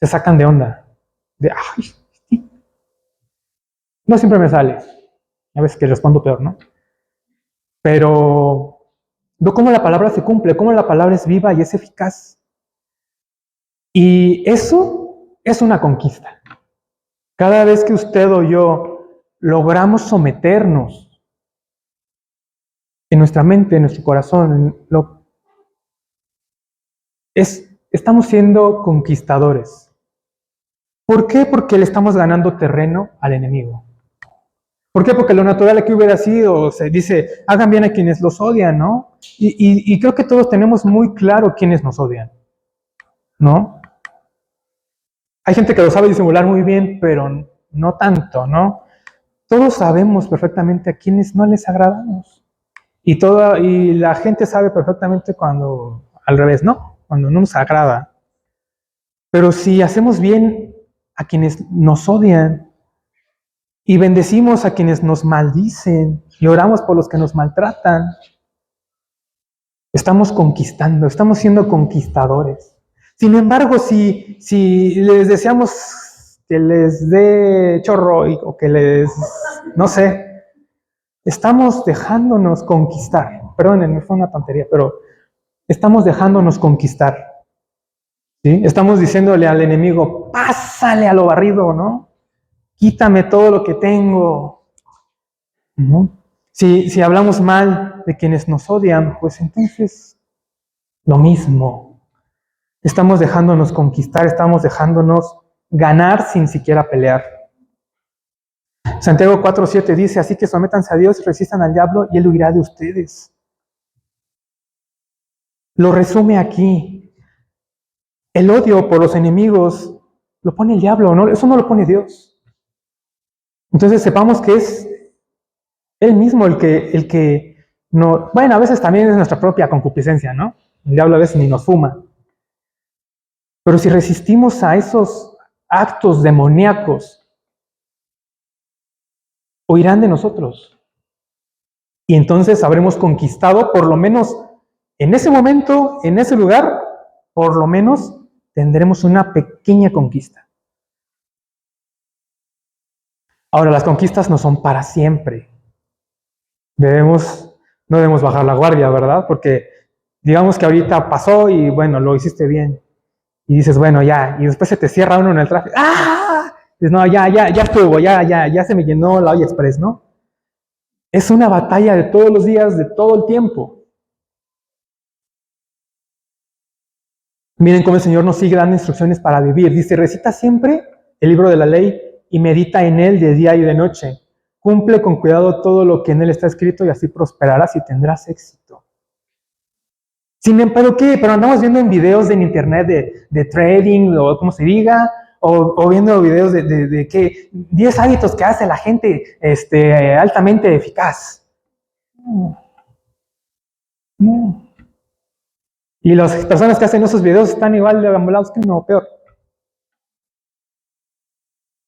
se sacan de onda. De, ay, sí. No siempre me sale. A veces que respondo peor, ¿no? Pero veo cómo la palabra se cumple, cómo la palabra es viva y es eficaz. Y eso es una conquista. Cada vez que usted o yo logramos someternos en nuestra mente, en nuestro corazón, estamos siendo conquistadores. ¿Por qué? Porque le estamos ganando terreno al enemigo. ¿Por qué? Porque lo natural aquí hubiera sido, se dice, hagan bien a quienes los odian, ¿no? Y creo que todos tenemos muy claro quiénes nos odian, ¿no? Hay gente que lo sabe disimular muy bien, pero no tanto, ¿no? Todos sabemos perfectamente a quienes no les agradamos. Y la gente sabe perfectamente cuando, al revés, ¿no? Cuando no nos agrada. Pero si hacemos bien a quienes nos odian y bendecimos a quienes nos maldicen y oramos por los que nos maltratan, estamos conquistando, estamos siendo conquistadores. Sin embargo, si les deseamos que les dé chorro o que no sé, estamos dejándonos conquistar. Perdónenme, fue una tontería, pero estamos dejándonos conquistar. ¿Sí? Estamos diciéndole al enemigo, pásale a lo barrido, ¿no? Quítame todo lo que tengo. ¿No? Si hablamos mal de quienes nos odian, pues entonces lo mismo. Estamos dejándonos conquistar, estamos dejándonos ganar sin siquiera pelear. Santiago 4:7 dice, así que sométanse a Dios, resistan al diablo y él huirá de ustedes. Lo resume aquí. El odio por los enemigos lo pone el diablo, ¿no? Eso no lo pone Dios. Entonces sepamos que es Él mismo el que no, bueno, a veces también es nuestra propia concupiscencia, ¿no? El diablo a veces ni nos fuma. Pero si resistimos a esos actos demoníacos, huirán de nosotros. Y entonces habremos conquistado, por lo menos en ese momento, en ese lugar, por lo menos tendremos una pequeña conquista. Ahora, las conquistas no son para siempre. No debemos bajar la guardia, ¿verdad? Porque digamos que ahorita pasó y bueno, lo hiciste bien. Y dices, bueno, ya. Y después se te cierra uno en el tráfico. ¡Ah! Dices, no, ya estuvo, ya se me llenó la olla express, ¿no? Es una batalla de todos los días, de todo el tiempo. Miren cómo el Señor nos sigue dando instrucciones para vivir. Dice, recita siempre el libro de la ley y medita en él de día y de noche. Cumple con cuidado todo lo que en él está escrito y así prosperarás y tendrás éxito. Sin embargo, ¿qué? Pero andamos viendo en videos en internet de trading o como se diga, o viendo videos de que 10 hábitos que hace la gente altamente eficaz. No. Y las personas que hacen esos videos están igual de ambulados que uno, peor.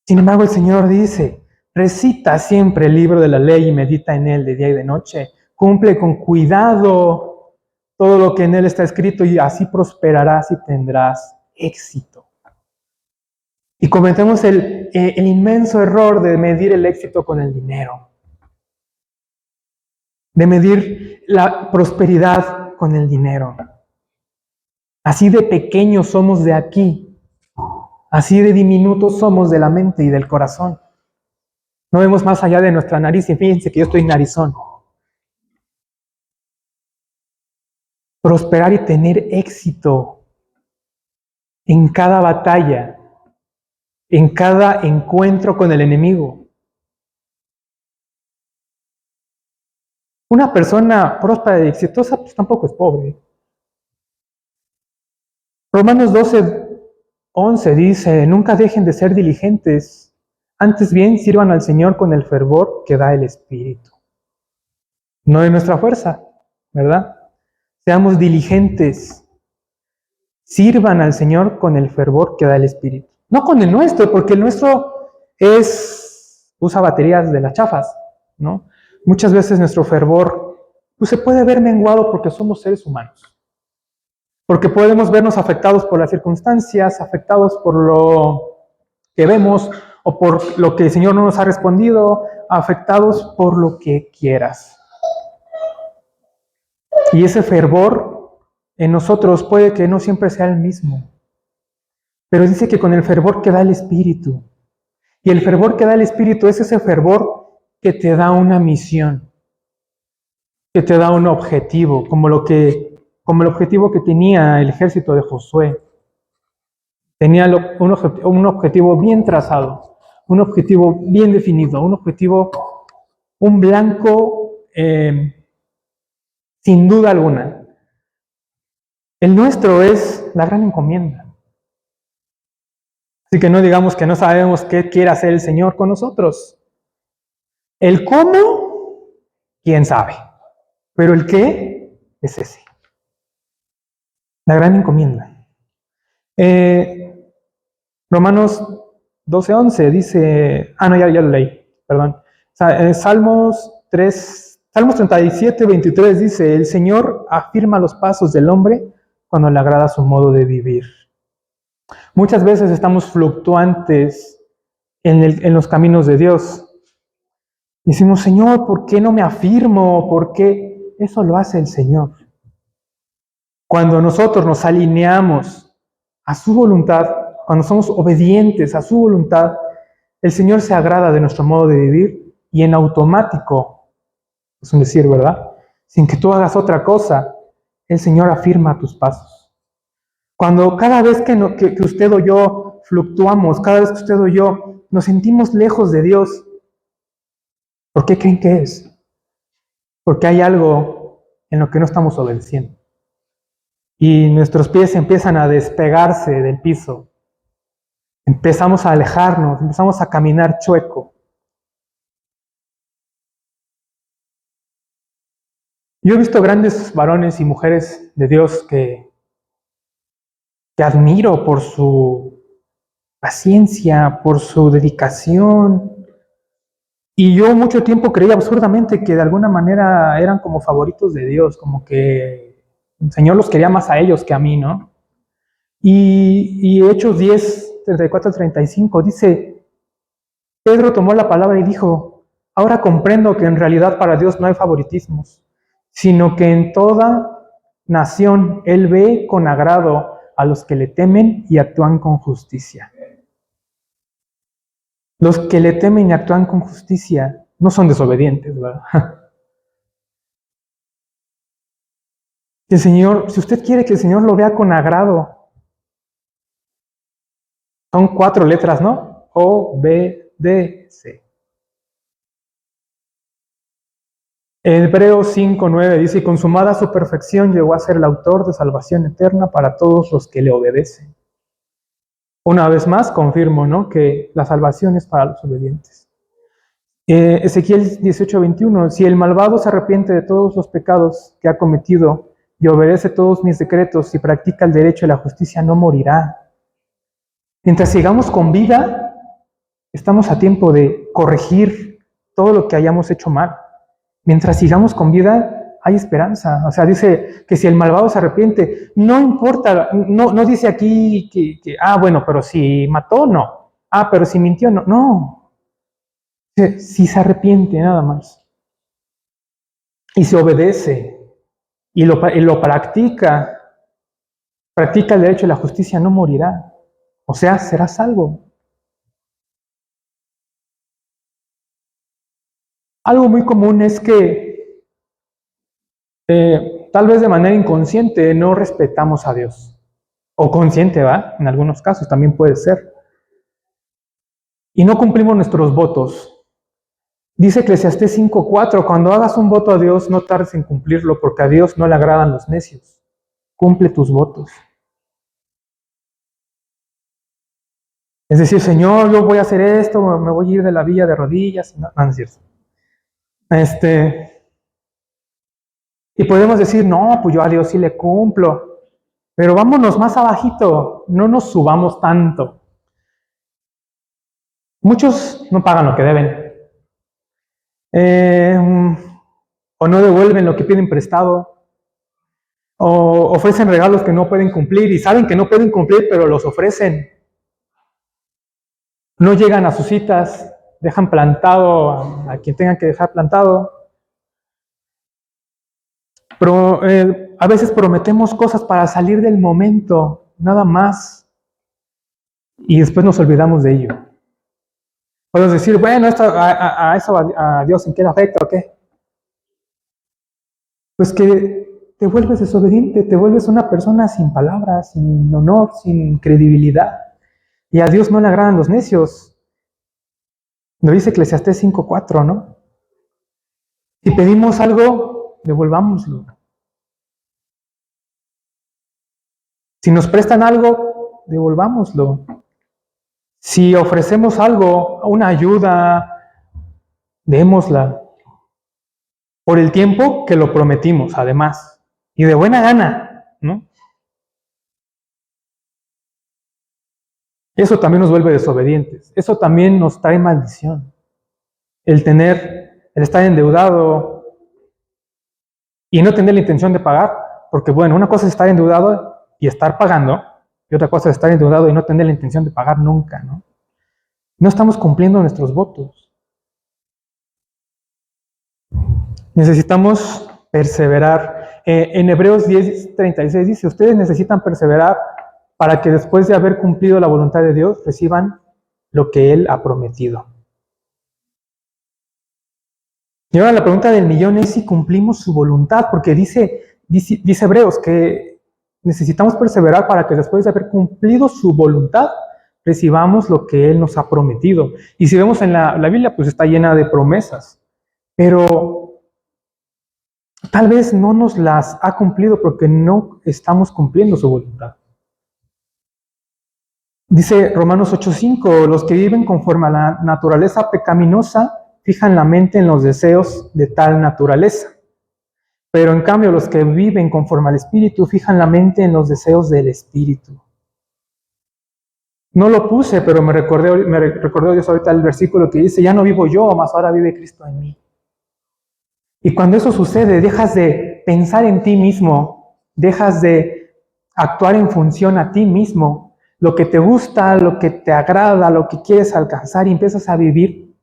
Sin embargo, el Señor dice, recita siempre el libro de la ley y medita en él de día y de noche. Cumple con cuidado todo lo que en él está escrito y así prosperarás y tendrás éxito. Y cometemos el inmenso error de medir el éxito con el dinero, de medir la prosperidad con el dinero. Así de pequeños somos de aquí, así de diminutos somos de la mente y del corazón. No vemos más allá de nuestra nariz y fíjense que yo estoy narizón. Prosperar y tener éxito en cada batalla, en cada encuentro con el enemigo. Una persona próspera y exitosa pues tampoco es pobre. Romanos 12:11 dice, nunca dejen de ser diligentes, antes bien sirvan al Señor con el fervor que da el Espíritu. No de nuestra fuerza, ¿verdad? Seamos diligentes, sirvan al Señor con el fervor que da el Espíritu. No con el nuestro, porque el nuestro usa baterías de las chafas, ¿no? Muchas veces nuestro fervor pues, se puede ver menguado porque somos seres humanos. Porque podemos vernos afectados por las circunstancias, afectados por lo que vemos o por lo que el Señor no nos ha respondido, afectados por lo que quieras. Y ese fervor en nosotros puede que no siempre sea el mismo. Pero dice que con el fervor que da el Espíritu. Y el fervor que da el Espíritu es ese fervor que te da una misión, que te da un objetivo, como el objetivo que tenía el ejército de Josué. Tenía un objetivo bien trazado, un objetivo bien definido, un blanco sin duda alguna. El nuestro es la gran encomienda. Así que no digamos que no sabemos qué quiere hacer el Señor con nosotros. El cómo, quién sabe. Pero el qué es ese. La gran encomienda. Romanos 12:11 dice, no, ya lo leí, perdón. Salmos 37:23 dice, el Señor afirma los pasos del hombre cuando le agrada su modo de vivir. Muchas veces estamos fluctuantes en los caminos de Dios. Decimos, Señor, ¿por qué no me afirmo? ¿Por qué? Eso lo hace el Señor. Cuando nosotros nos alineamos a su voluntad, cuando somos obedientes a su voluntad, el Señor se agrada de nuestro modo de vivir y en automático, es un decir, ¿verdad? Sin que tú hagas otra cosa, el Señor afirma tus pasos. Cuando cada vez que usted o yo fluctuamos, cada vez que usted o yo nos sentimos lejos de Dios, ¿por qué creen que es? Porque hay algo en lo que no estamos obedeciendo. Y nuestros pies empiezan a despegarse del piso. Empezamos a alejarnos, empezamos a caminar chueco. Yo he visto grandes varones y mujeres de Dios que admiro por su paciencia, por su dedicación. Y yo mucho tiempo creía absurdamente que de alguna manera eran como favoritos de Dios, como que el Señor los quería más a ellos que a mí, ¿no? Y Hechos 10:34-35 dice, Pedro tomó la palabra y dijo, ahora comprendo que en realidad para Dios no hay favoritismos, sino que en toda nación Él ve con agrado a los que le temen y actúan con justicia. Los que le temen y actúan con justicia no son desobedientes, ¿verdad? El Señor, si usted quiere que el Señor lo vea con agrado, son 4 letras, ¿no? OBD. obedece. Hebreos 5:9 dice, consumada su perfección llegó a ser el autor de salvación eterna para todos los que le obedecen. Una vez más confirmo, ¿no?, que la salvación es para los obedientes. Ezequiel 18:21, si el malvado se arrepiente de todos los pecados que ha cometido y obedece todos mis decretos y practica el derecho y la justicia, no morirá. Mientras sigamos con vida, estamos a tiempo de corregir todo lo que hayamos hecho mal. Mientras sigamos con vida, hay esperanza. O sea, dice que si el malvado se arrepiente, no importa, no dice aquí bueno, pero si mató, no. Pero si mintió, no. No. Si se arrepiente, nada más. Y se obedece, y lo practica el derecho y la justicia, no morirá. O sea, será salvo. Algo muy común es que tal vez de manera inconsciente no respetamos a Dios. O consciente, ¿va? En algunos casos también puede ser. Y no cumplimos nuestros votos. Dice Eclesiastés 5:4, cuando hagas un voto a Dios, no tardes en cumplirlo, porque a Dios no le agradan los necios. Cumple tus votos. Es decir, Señor, yo voy a hacer esto, me voy a ir de la villa de rodillas. No es cierto. Y podemos decir, no, pues yo a Dios sí le cumplo. Pero vámonos más abajito, no nos subamos tanto. Muchos no pagan lo que deben. O no devuelven lo que piden prestado. O ofrecen regalos que no pueden cumplir y saben que no pueden cumplir, pero los ofrecen. No llegan a sus citas, dejan plantado a quien tengan que dejar plantado. Pero a veces prometemos cosas para salir del momento, nada más, y después nos olvidamos de ello. Podemos decir, bueno, esto, a Dios, ¿en qué le afecta o qué? Pues que te vuelves desobediente, te vuelves una persona sin palabras, sin honor, sin credibilidad. Y a Dios no le agradan los necios. Lo dice Eclesiastés 5:4, ¿no? Si pedimos algo, devolvámoslo. Si nos prestan algo, devolvámoslo. Si ofrecemos algo, una ayuda, démosla. Por el tiempo que lo prometimos, además. Y de buena gana, ¿no? Eso también nos vuelve desobedientes. Eso también nos trae maldición. El estar endeudado y no tener la intención de pagar. Porque bueno, una cosa es estar endeudado y estar pagando. Y otra cosa es estar endeudado y no tener la intención de pagar nunca, ¿no? No estamos cumpliendo nuestros votos. Necesitamos perseverar. En Hebreos 10:36 dice, ustedes necesitan perseverar para que después de haber cumplido la voluntad de Dios, reciban lo que Él ha prometido. Y ahora la pregunta del millón es si cumplimos su voluntad, porque dice Hebreos que necesitamos perseverar para que después de haber cumplido su voluntad, recibamos lo que Él nos ha prometido. Y si vemos en la Biblia, pues está llena de promesas, pero tal vez no nos las ha cumplido porque no estamos cumpliendo su voluntad. Dice Romanos 8:5, los que viven conforme a la naturaleza pecaminosa fijan la mente en los deseos de tal naturaleza. Pero en cambio los que viven conforme al Espíritu fijan la mente en los deseos del Espíritu. No lo puse, pero me recordó Dios ahorita el versículo que dice, ya no vivo yo, mas ahora vive Cristo en mí. Y cuando eso sucede, dejas de pensar en ti mismo, dejas de actuar en función a ti mismo, lo que te gusta, lo que te agrada, lo que quieres alcanzar, y empiezas a vivir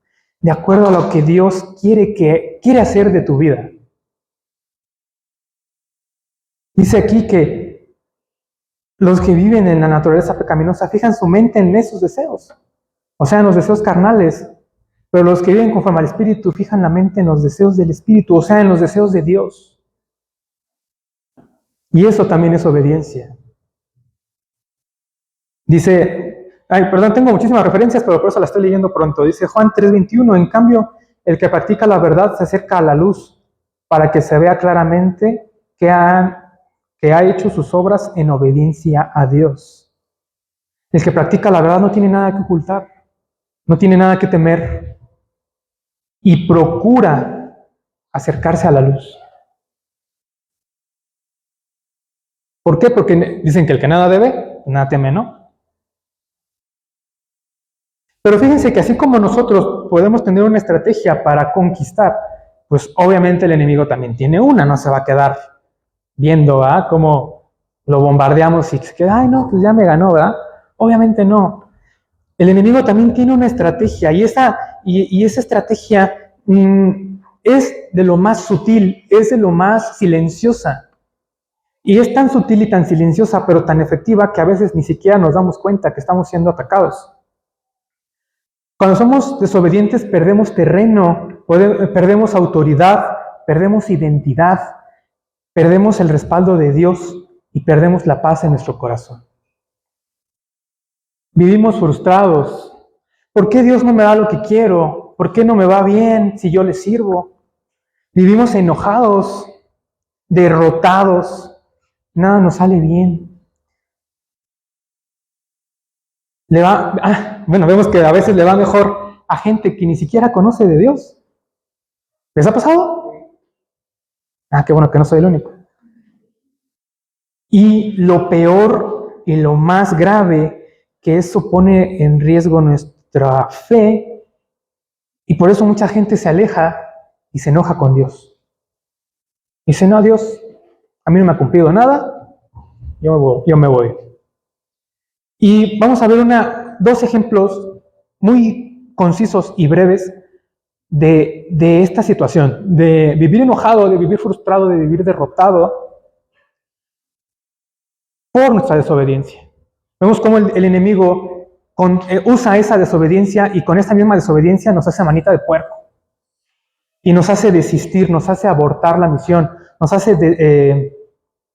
de acuerdo a lo que Dios quiere hacer de tu vida. Dice aquí que los que viven en la naturaleza pecaminosa fijan su mente en esos deseos, o sea, en los deseos carnales, pero los que viven conforme al Espíritu fijan la mente en los deseos del Espíritu, o sea, en los deseos de Dios. Y eso también es obediencia. Dice Ay, perdón, tengo muchísimas referencias, pero por eso la estoy leyendo pronto. Dice Juan 3:21, en cambio, el que practica la verdad se acerca a la luz para que se vea claramente que ha hecho sus obras en obediencia a Dios. El que practica la verdad no tiene nada que ocultar, no tiene nada que temer y procura acercarse a la luz. ¿Por qué? Porque dicen que el que nada debe, nada teme, ¿no? Pero fíjense que así como nosotros podemos tener una estrategia para conquistar, pues obviamente el enemigo también tiene una, no se va a quedar viendo cómo lo bombardeamos y se queda, ay no, pues ya me ganó, ¿verdad? Obviamente no. El enemigo también tiene una estrategia y esa estrategia es de lo más sutil, es de lo más silenciosa. Y es tan sutil y tan silenciosa, pero tan efectiva que a veces ni siquiera nos damos cuenta que estamos siendo atacados. Cuando somos desobedientes perdemos terreno, perdemos autoridad, perdemos identidad, perdemos el respaldo de Dios y perdemos la paz en nuestro corazón. Vivimos frustrados. ¿Por qué Dios no me da lo que quiero? ¿Por qué no me va bien si yo le sirvo? Vivimos enojados, derrotados, nada nos sale bien. Vemos que a veces le va mejor a gente que ni siquiera conoce de Dios. ¿Les ha pasado? Qué bueno que no soy el único. Y lo peor y lo más grave, que eso pone en riesgo nuestra fe, y por eso mucha gente se aleja y se enoja con Dios. Dice, no, Dios, a mí no me ha cumplido nada, yo me voy. Y vamos a ver dos ejemplos muy concisos y breves de esta situación, de vivir enojado, de vivir frustrado, de vivir derrotado por nuestra desobediencia. Vemos cómo el enemigo usa esa desobediencia y con esta misma desobediencia nos hace manita de puerco. Y nos hace desistir, nos hace abortar la misión, nos hace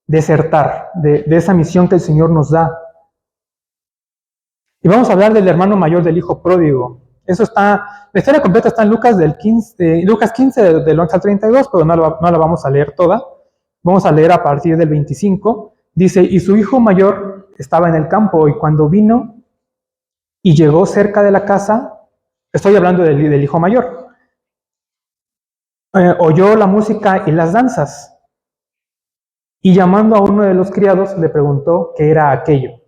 desertar de esa misión que el Señor nos da. Y vamos a hablar del hermano mayor del hijo pródigo. La historia completa está en Lucas 15, del 11 al 32, pero no la vamos a leer toda. Vamos a leer a partir del 25. Dice, y su hijo mayor estaba en el campo, y cuando vino y llegó cerca de la casa, estoy hablando del hijo mayor, oyó la música y las danzas, y llamando a uno de los criados le preguntó qué era aquello.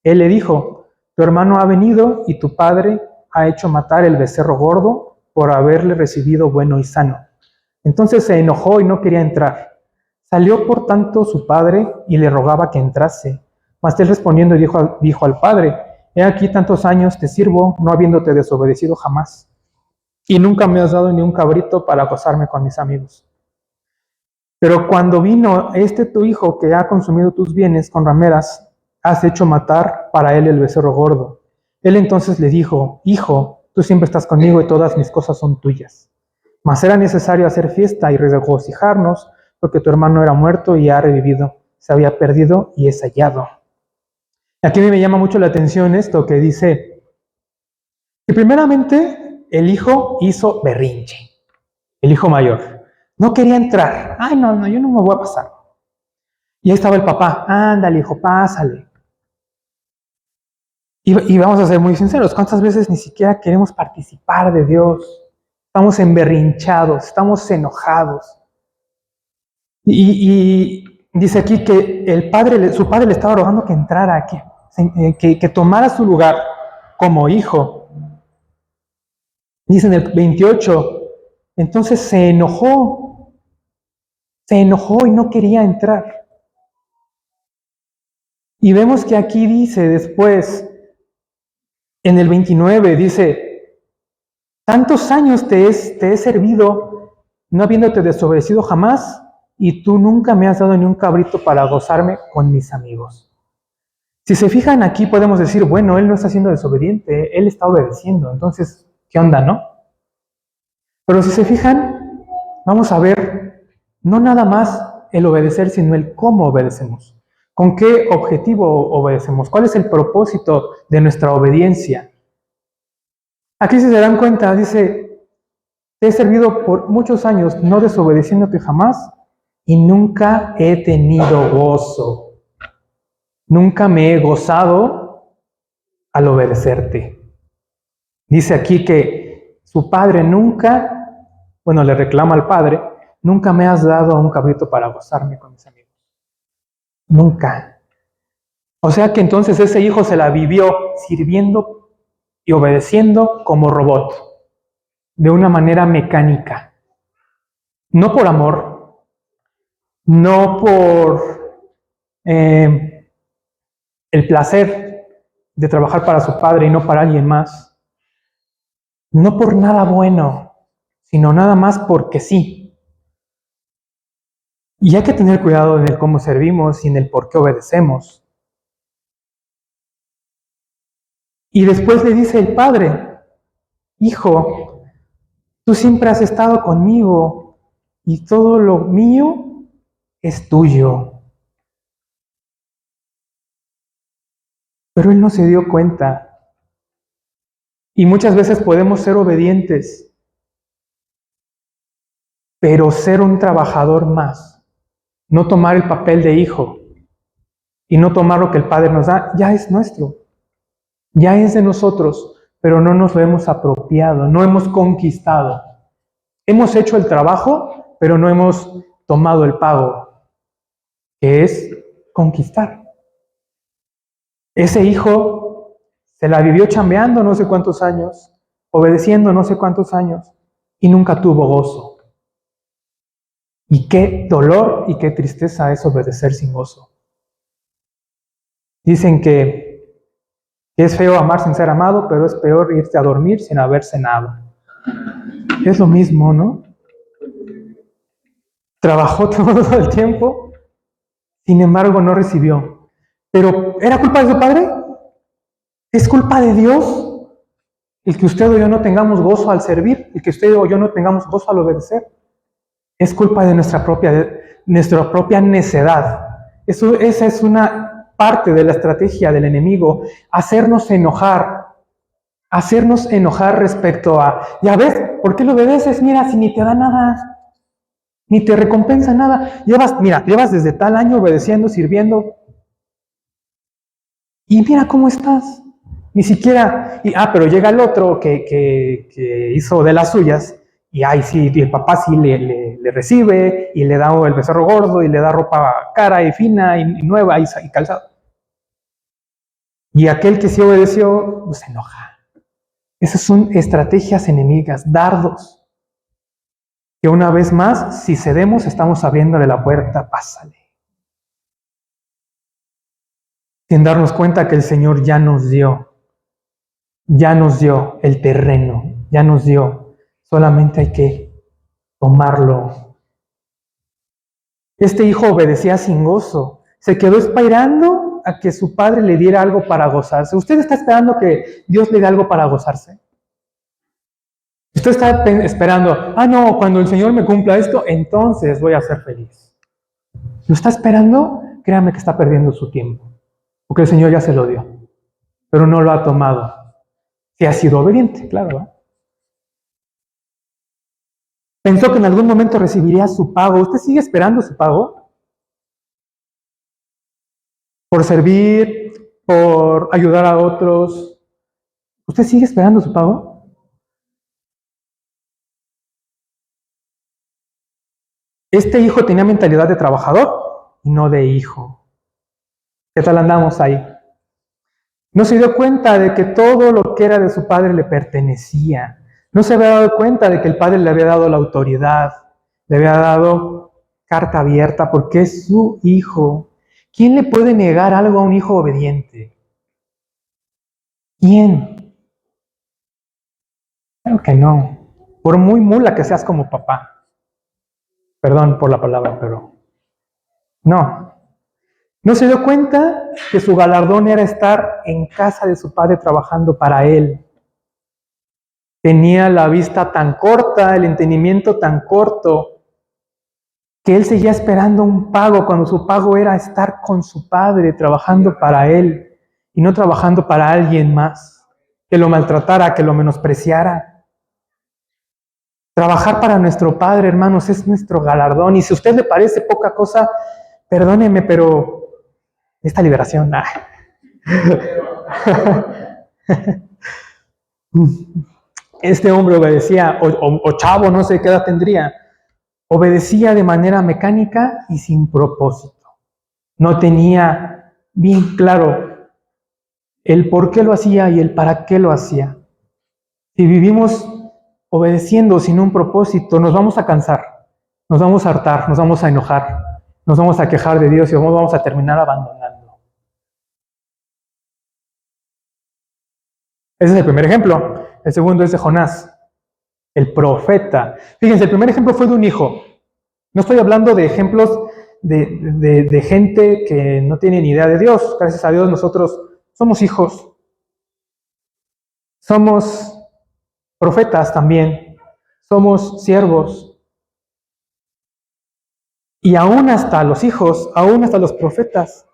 Él le dijo, tu hermano ha venido y tu padre ha hecho matar el becerro gordo por haberle recibido bueno y sano. Entonces se enojó y no quería entrar. Salió por tanto su padre y le rogaba que entrase. Mas él respondiendo dijo al padre, he aquí tantos años te sirvo, no habiéndote desobedecido jamás. Y nunca me has dado ni un cabrito para gozarme con mis amigos. Pero cuando vino tu hijo que ha consumido tus bienes con rameras, has hecho matar para él el becerro gordo. Él entonces le dijo, hijo, tú siempre estás conmigo y todas mis cosas son tuyas. Mas era necesario hacer fiesta y regocijarnos, porque tu hermano era muerto y ha revivido, se había perdido y es hallado. Aquí me llama mucho la atención esto que dice que primeramente el hijo hizo berrinche, el hijo mayor. No quería entrar. Ay, no, yo no me voy a pasar. Y ahí estaba el papá. Ándale, hijo, pásale. Y vamos a ser muy sinceros, ¿cuántas veces ni siquiera queremos participar de Dios? Estamos emberrinchados, estamos enojados. Y dice aquí que su padre le estaba rogando que entrara, que tomara su lugar como hijo. Dice en el 28, entonces se enojó y no quería entrar. Y vemos que aquí dice después, en el 29, dice, tantos años te he servido, no habiéndote desobedecido jamás, y tú nunca me has dado ni un cabrito para gozarme con mis amigos. Si se fijan aquí podemos decir, bueno, él no está siendo desobediente, él está obedeciendo, entonces, ¿qué onda, no? Pero si se fijan, vamos a ver, no nada más el obedecer, sino el cómo obedecemos. ¿Con qué objetivo obedecemos? ¿Cuál es el propósito de nuestra obediencia? Aquí si se dan cuenta, dice, te he servido por muchos años, no desobedeciéndote jamás, y nunca he tenido gozo. Nunca me he gozado al obedecerte. Dice aquí que su padre nunca, bueno, le reclama al padre, nunca me has dado un cabrito para gozarme con mis amigos. Nunca. O sea que entonces ese hijo se la vivió sirviendo y obedeciendo como robot, de una manera mecánica. No por amor, no por el placer de trabajar para su padre y no para alguien más. No por nada bueno, sino nada más porque sí. Y hay que tener cuidado en el cómo servimos y en el por qué obedecemos. Y después le dice el padre, hijo, tú siempre has estado conmigo y todo lo mío es tuyo. Pero él no se dio cuenta. Y muchas veces podemos ser obedientes, pero ser un trabajador más, no tomar el papel de hijo y no tomar lo que el Padre nos da, ya es nuestro, ya es de nosotros, pero no nos lo hemos apropiado, no hemos conquistado. Hemos hecho el trabajo, pero no hemos tomado el pago, que es conquistar. Ese hijo se la vivió chambeando no sé cuántos años, obedeciendo no sé cuántos años, y nunca tuvo gozo. Y qué dolor y qué tristeza es obedecer sin gozo. Dicen que es feo amar sin ser amado, pero es peor irte a dormir sin haber cenado. Es lo mismo, ¿no? Trabajó todo el tiempo, sin embargo no recibió. Pero ¿era culpa de su padre? ¿Es culpa de Dios el que usted o yo no tengamos gozo al servir? ¿El que usted o yo no tengamos gozo al obedecer? Es culpa de nuestra propia necedad. Esa es una parte de la estrategia del enemigo, hacernos enojar respecto a, ya ves, ¿por qué lo obedeces? Mira, si ni te da nada, ni te recompensa nada. Llevas desde tal año obedeciendo, sirviendo, y mira cómo estás. Ni siquiera, pero llega el otro que hizo de las suyas, y sí, y el papá sí le recibe, y le da el becerro gordo, y le da ropa cara y fina, y nueva, y calzado. Y aquel que sí obedeció, pues se enoja. Esas son estrategias enemigas, dardos, que una vez más, si cedemos, estamos abriéndole la puerta, pásale. Sin darnos cuenta que el Señor ya nos dio el terreno, ya nos dio, solamente hay que tomarlo. Este hijo obedecía sin gozo, se quedó esperando a que su padre le diera algo para gozarse. ¿Usted está esperando que Dios le dé algo para gozarse? Usted está esperando, no, cuando el Señor me cumpla esto, entonces voy a ser feliz. ¿Lo está esperando? Créame que está perdiendo su tiempo, porque el Señor ya se lo dio, pero no lo ha tomado. Si ha sido obediente, claro, ¿eh? Pensó que en algún momento recibiría su pago. ¿Usted sigue esperando su pago? Por servir, por ayudar a otros. ¿Usted sigue esperando su pago? Este hijo tenía mentalidad de trabajador y no de hijo. ¿Qué tal andamos ahí? No se dio cuenta de que todo lo que era de su padre le pertenecía. No se había dado cuenta de que el padre le había dado la autoridad, le había dado carta abierta porque es su hijo. ¿Quién le puede negar algo a un hijo obediente? ¿Quién? Claro que no. Por muy mula que seas como papá. Perdón por la palabra, pero no. No se dio cuenta que su galardón era estar en casa de su padre trabajando para él. Tenía la vista tan corta, el entendimiento tan corto, que él seguía esperando un pago cuando su pago era estar con su padre, trabajando para él y no trabajando para alguien más, que lo maltratara, que lo menospreciara. Trabajar para nuestro Padre, hermanos, es nuestro galardón. Y si a usted le parece poca cosa, perdóneme, pero esta liberación, este hombre obedecía, o chavo, no sé qué edad tendría, obedecía de manera mecánica y sin propósito. No tenía bien claro el por qué lo hacía y el para qué lo hacía. Si vivimos obedeciendo sin un propósito, nos vamos a cansar, nos vamos a hartar, nos vamos a enojar, nos vamos a quejar de Dios y vamos a terminar abandonando. Ese es el primer ejemplo. El segundo es de Jonás, el profeta. Fíjense, el primer ejemplo fue de un hijo. No estoy hablando de ejemplos de gente que no tiene ni idea de Dios. Gracias a Dios nosotros somos hijos. Somos profetas también. Somos siervos. Y aún hasta los hijos, aún hasta los profetas,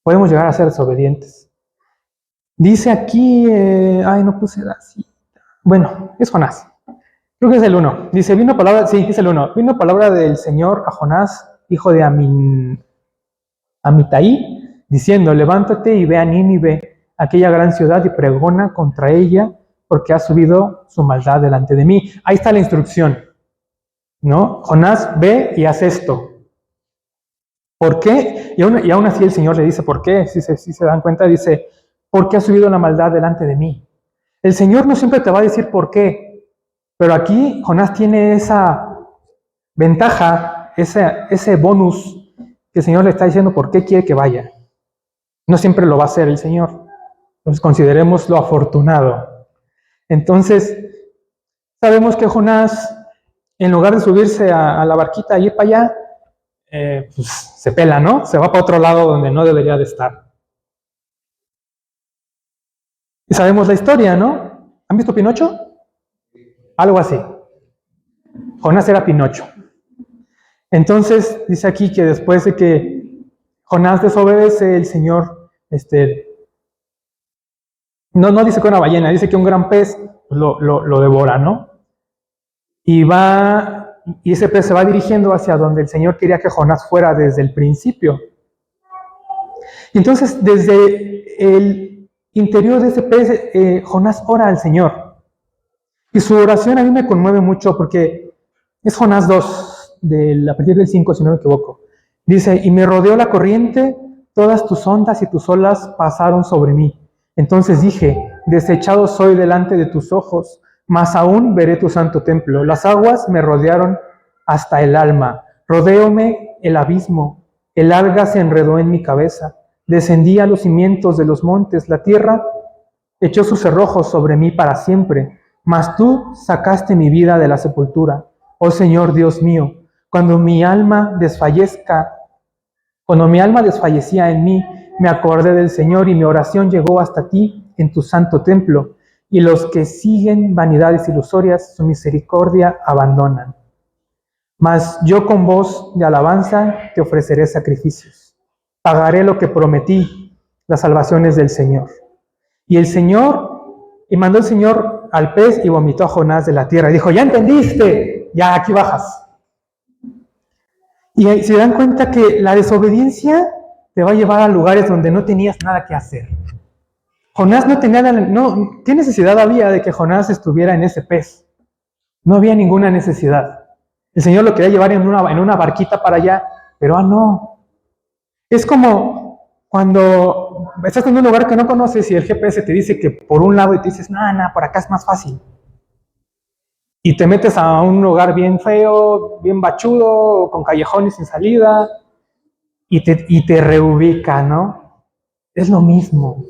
podemos llegar a ser desobedientes. Dice aquí, no puse la cita. Bueno, es Jonás. Creo que es el 1. Dice, vino palabra, sí, es el 1. Vino palabra del Señor a Jonás, hijo de Amitai, diciendo, levántate y ve a Nínive, aquella gran ciudad, y pregona contra ella, porque ha subido su maldad delante de mí. Ahí está la instrucción, ¿no? Jonás, ve y haz esto. ¿Por qué? Y aún así el Señor le dice, ¿por qué? Si se dan cuenta, dice, porque ha subido la maldad delante de mí. El Señor no siempre te va a decir por qué, pero aquí Jonás tiene esa ventaja, ese bonus que el Señor le está diciendo por qué quiere que vaya. No siempre lo va a hacer el Señor. Entonces consideremos lo afortunado. Entonces, sabemos que Jonás, en lugar de subirse a la barquita y ir para allá, pues se pela, ¿no? Se va para otro lado donde no debería de estar. Y sabemos la historia, ¿no? ¿Han visto Pinocho? Algo así. Jonás era Pinocho. Entonces, dice aquí que después de que Jonás desobedece, el Señor, no dice que una ballena, dice que un gran pez lo devora, ¿no? Y ese pez se va dirigiendo hacia donde el Señor quería que Jonás fuera desde el principio. Y entonces, desde el interior de ese pez, Jonás ora al Señor. Y su oración a mí me conmueve mucho porque es Jonás 2, a partir del 5, si no me equivoco. Dice, y me rodeó la corriente, todas tus ondas y tus olas pasaron sobre mí. Entonces dije, desechado soy delante de tus ojos, mas aún veré tu santo templo. Las aguas me rodearon hasta el alma, rodeóme el abismo, el alga se enredó en mi cabeza, descendí a los cimientos de los montes, la tierra echó sus cerrojos sobre mí para siempre, mas tú sacaste mi vida de la sepultura. Oh Señor Dios mío, cuando mi alma desfallecía en mí, me acordé del Señor y mi oración llegó hasta ti en tu santo templo. Y los que siguen vanidades ilusorias, su misericordia abandonan. Mas yo con voz de alabanza te ofreceré sacrificios. Pagaré lo que prometí, las salvaciones del Señor. Y mandó el Señor al pez y vomitó a Jonás de la tierra. Y dijo, ya entendiste, ya aquí bajas. Y se dan cuenta que la desobediencia te va a llevar a lugares donde no tenías nada que hacer. Jonás no tenía ¿qué necesidad había de que Jonás estuviera en ese pez? No había ninguna necesidad. El Señor lo quería llevar en una barquita para allá, pero no. Es como cuando estás en un lugar que no conoces y el GPS te dice que por un lado y te dices, no, por acá es más fácil. Y te metes a un lugar bien feo, bien bachudo, con callejones sin salida, y te reubica, ¿no? Es lo mismo.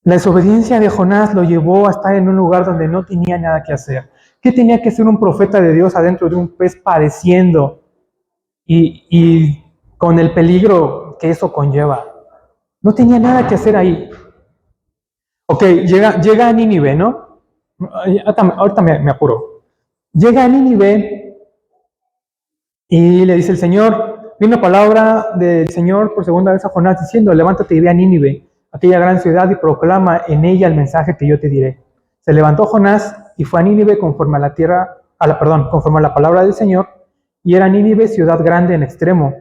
La desobediencia de Jonás lo llevó a estar en un lugar donde no tenía nada que hacer. ¿Qué tenía que hacer un profeta de Dios adentro de un pez padeciendo y con el peligro que eso conlleva? No tenía nada que hacer ahí. Ok, llega a Nínive, ¿no? Ahorita me apuro. Llega a Nínive Y le dice el Señor, vino palabra del Señor por segunda vez a Jonás diciendo, levántate y ve a Nínive, aquella gran ciudad, y proclama en ella el mensaje que yo te diré. Se levantó Jonás y fue a Nínive conforme conforme a la palabra del Señor, y era Nínive ciudad grande en extremo,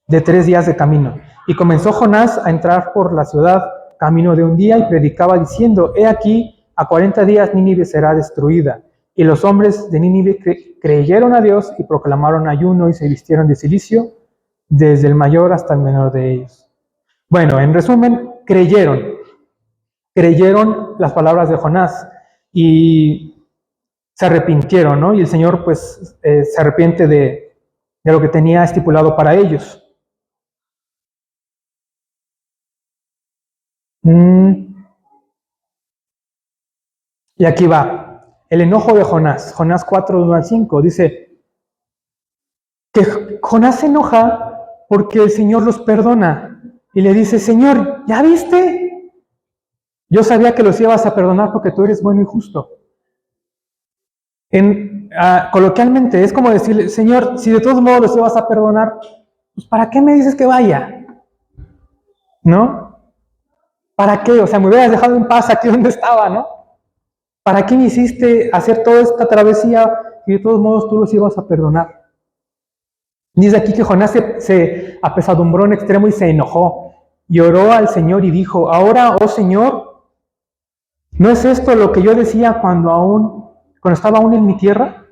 de 3 días de camino. Y comenzó Jonás a entrar por la ciudad, camino de un día, y predicaba diciendo, he aquí, a 40 días Nínive será destruida. Y los hombres de Nínive creyeron a Dios y proclamaron ayuno y se vistieron de cilicio, desde el mayor hasta el menor de ellos. Bueno, en resumen, creyeron las palabras de Jonás y se arrepintieron, ¿no? Y el Señor pues se arrepiente de lo que tenía estipulado para ellos. Y aquí va, el enojo de Jonás, Jonás 4, 1 al 5, dice que Jonás se enoja porque el Señor los perdona y le dice, Señor, ¿ya viste? Yo sabía que los ibas a perdonar porque tú eres bueno y justo. Coloquialmente es como decirle, Señor, si de todos modos los ibas a perdonar, pues ¿para qué me dices que vaya? ¿No? ¿Para qué? O sea, me hubieras dejado en paz aquí donde estaba, ¿no? ¿Para qué me hiciste hacer toda esta travesía y de todos modos tú los ibas a perdonar? Dice aquí que Jonás se apesadumbró en extremo y se enojó. Y oró al Señor y dijo, ahora, oh Señor, ¿no es esto lo que yo decía cuando estaba aún en mi tierra?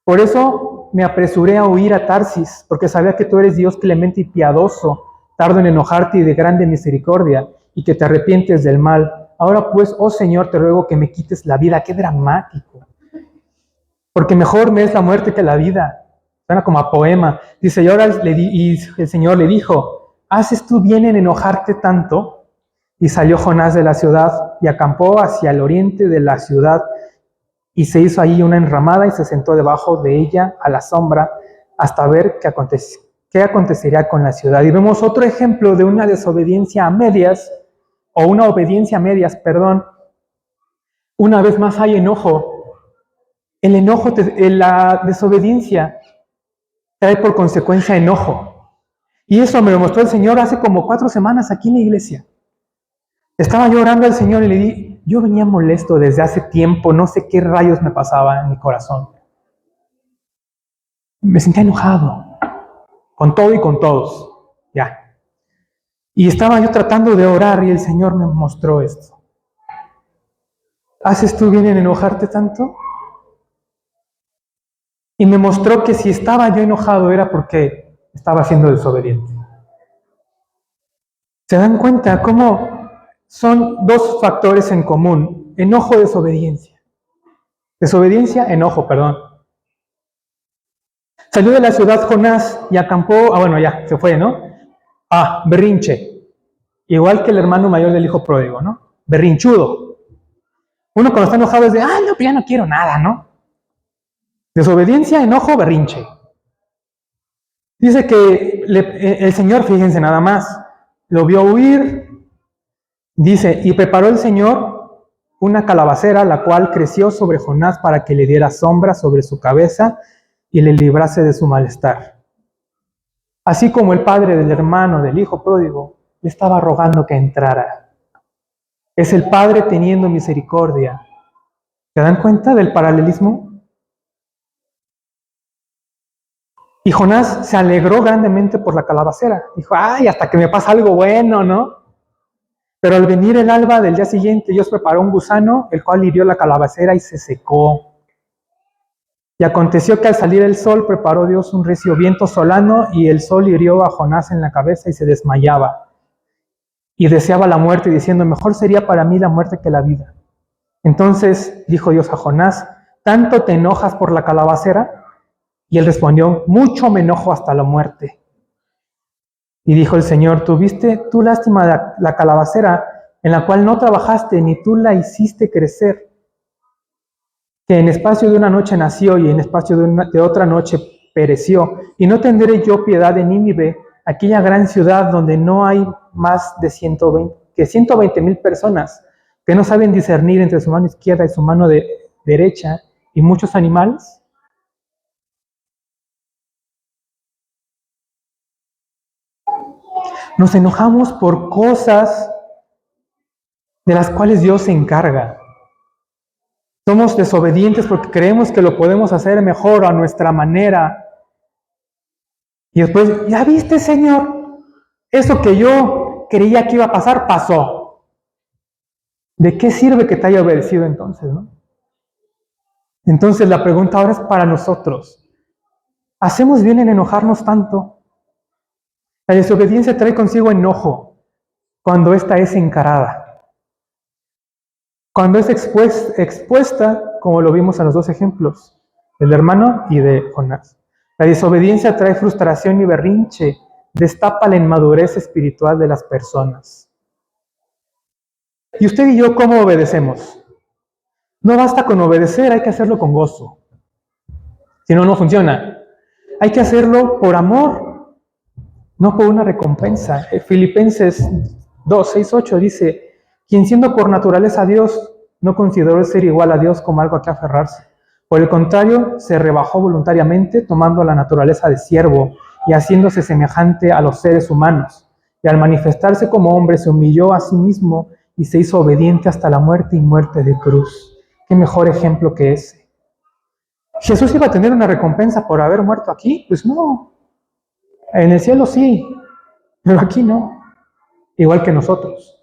Por eso me apresuré a huir a Tarsis, porque sabía que tú eres Dios clemente y piadoso, tardo en enojarte y de grande misericordia, y que te arrepientes del mal. Ahora pues, oh Señor, te ruego que me quites la vida. ¡Qué dramático! Porque mejor me es la muerte que la vida. Suena como a poema. Dice, y ahora el Señor le dijo, ¿haces tú bien en enojarte tanto? Y salió Jonás de la ciudad y acampó hacia el oriente de la ciudad y se hizo allí una enramada y se sentó debajo de ella a la sombra hasta ver qué acontecería con la ciudad. Y vemos otro ejemplo de una desobediencia a medias, o una obediencia a medias, perdón. Una vez más hay enojo. El enojo, la desobediencia trae por consecuencia enojo. Y eso me lo mostró el Señor hace como 4 semanas aquí en la iglesia. Estaba yo orando al Señor y le di, yo venía molesto desde hace tiempo, no sé qué rayos me pasaba en mi corazón. Me sentía enojado, con todo y con todos, ya. Y estaba yo tratando de orar y el Señor me mostró esto. ¿Haces tú bien en enojarte tanto? Y me mostró que si estaba yo enojado era porque estaba siendo desobediente. ¿Se dan cuenta cómo son 2 factores en común? Enojo, desobediencia. Desobediencia, enojo, perdón. Salió de la ciudad Jonás y acampó, bueno, ya, se fue, ¿no? Berrinche. Igual que el hermano mayor del hijo pródigo, ¿no? Berrinchudo. Uno cuando está enojado es de, no, ya no quiero nada, ¿no? Desobediencia, enojo, berrinche. Dice que el Señor, fíjense nada más, lo vio huir. Dice, y preparó el Señor una calabacera, la cual creció sobre Jonás para que le diera sombra sobre su cabeza y le librase de su malestar. Así como el padre del hermano del hijo pródigo le estaba rogando que entrara. Es el Padre teniendo misericordia. ¿Se dan cuenta del paralelismo? Y Jonás se alegró grandemente por la calabacera. Dijo, hasta que me pasa algo bueno, ¿no? Pero al venir el alba del día siguiente, Dios preparó un gusano, el cual hirió la calabacera y se secó. Y aconteció que al salir el sol, preparó Dios un recio viento solano, y el sol hirió a Jonás en la cabeza y se desmayaba. Y deseaba la muerte, diciendo, mejor sería para mí la muerte que la vida. Entonces dijo Dios a Jonás, ¿tanto te enojas por la calabacera? Y él respondió, mucho me enojo hasta la muerte. Y dijo el Señor, ¿tuviste tú lástima de la calabacera en la cual no trabajaste ni tú la hiciste crecer? Que en espacio de una noche nació y en espacio de otra noche pereció. Y no tendré yo piedad de Nínive, aquella gran ciudad donde no hay más de 120,000 personas que no saben discernir entre su mano izquierda y su mano derecha y muchos animales. Nos enojamos por cosas de las cuales Dios se encarga. Somos desobedientes porque creemos que lo podemos hacer mejor a nuestra manera. Y después, ¿ya viste, Señor? Eso que yo creía que iba a pasar, pasó. ¿De qué sirve que te haya obedecido entonces, no? Entonces la pregunta ahora es para nosotros. ¿Hacemos bien en enojarnos tanto? La desobediencia trae consigo enojo cuando ésta es encarada. Cuando es expuesta, como lo vimos en los dos ejemplos, del hermano y de Jonás. La desobediencia trae frustración y berrinche, destapa la inmadurez espiritual de las personas. ¿Y usted y yo cómo obedecemos? No basta con obedecer, hay que hacerlo con gozo. Si no, no funciona. Hay que hacerlo por amor, no por una recompensa. Filipenses 2, 6, 8 dice, quien siendo por naturaleza Dios, no consideró ser igual a Dios como algo a que aferrarse. Por el contrario, se rebajó voluntariamente, tomando la naturaleza de siervo y haciéndose semejante a los seres humanos. Y al manifestarse como hombre, se humilló a sí mismo y se hizo obediente hasta la muerte y muerte de cruz. ¿Qué mejor ejemplo que ese? ¿Jesús iba a tener una recompensa por haber muerto aquí? Pues no. En el cielo sí, pero aquí no. Igual que nosotros.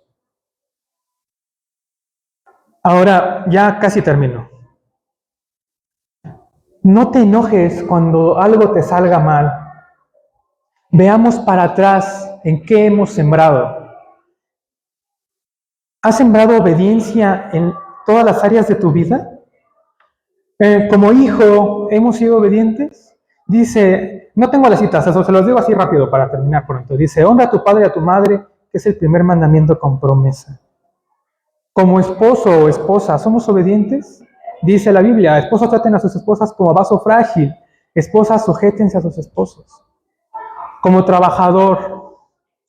Ahora, ya casi termino. No te enojes cuando algo te salga mal. Veamos para atrás en qué hemos sembrado. ¿Has sembrado obediencia en todas las áreas de tu vida? Como hijo, ¿hemos sido obedientes? Dice, no tengo las citas, eso se los digo así rápido para terminar pronto. Dice, honra a tu padre y a tu madre, que es el primer mandamiento con promesa. Como esposo o esposa, ¿somos obedientes? Dice la Biblia, esposos traten a sus esposas como vaso frágil, esposas sujétense a sus esposos. Como trabajador,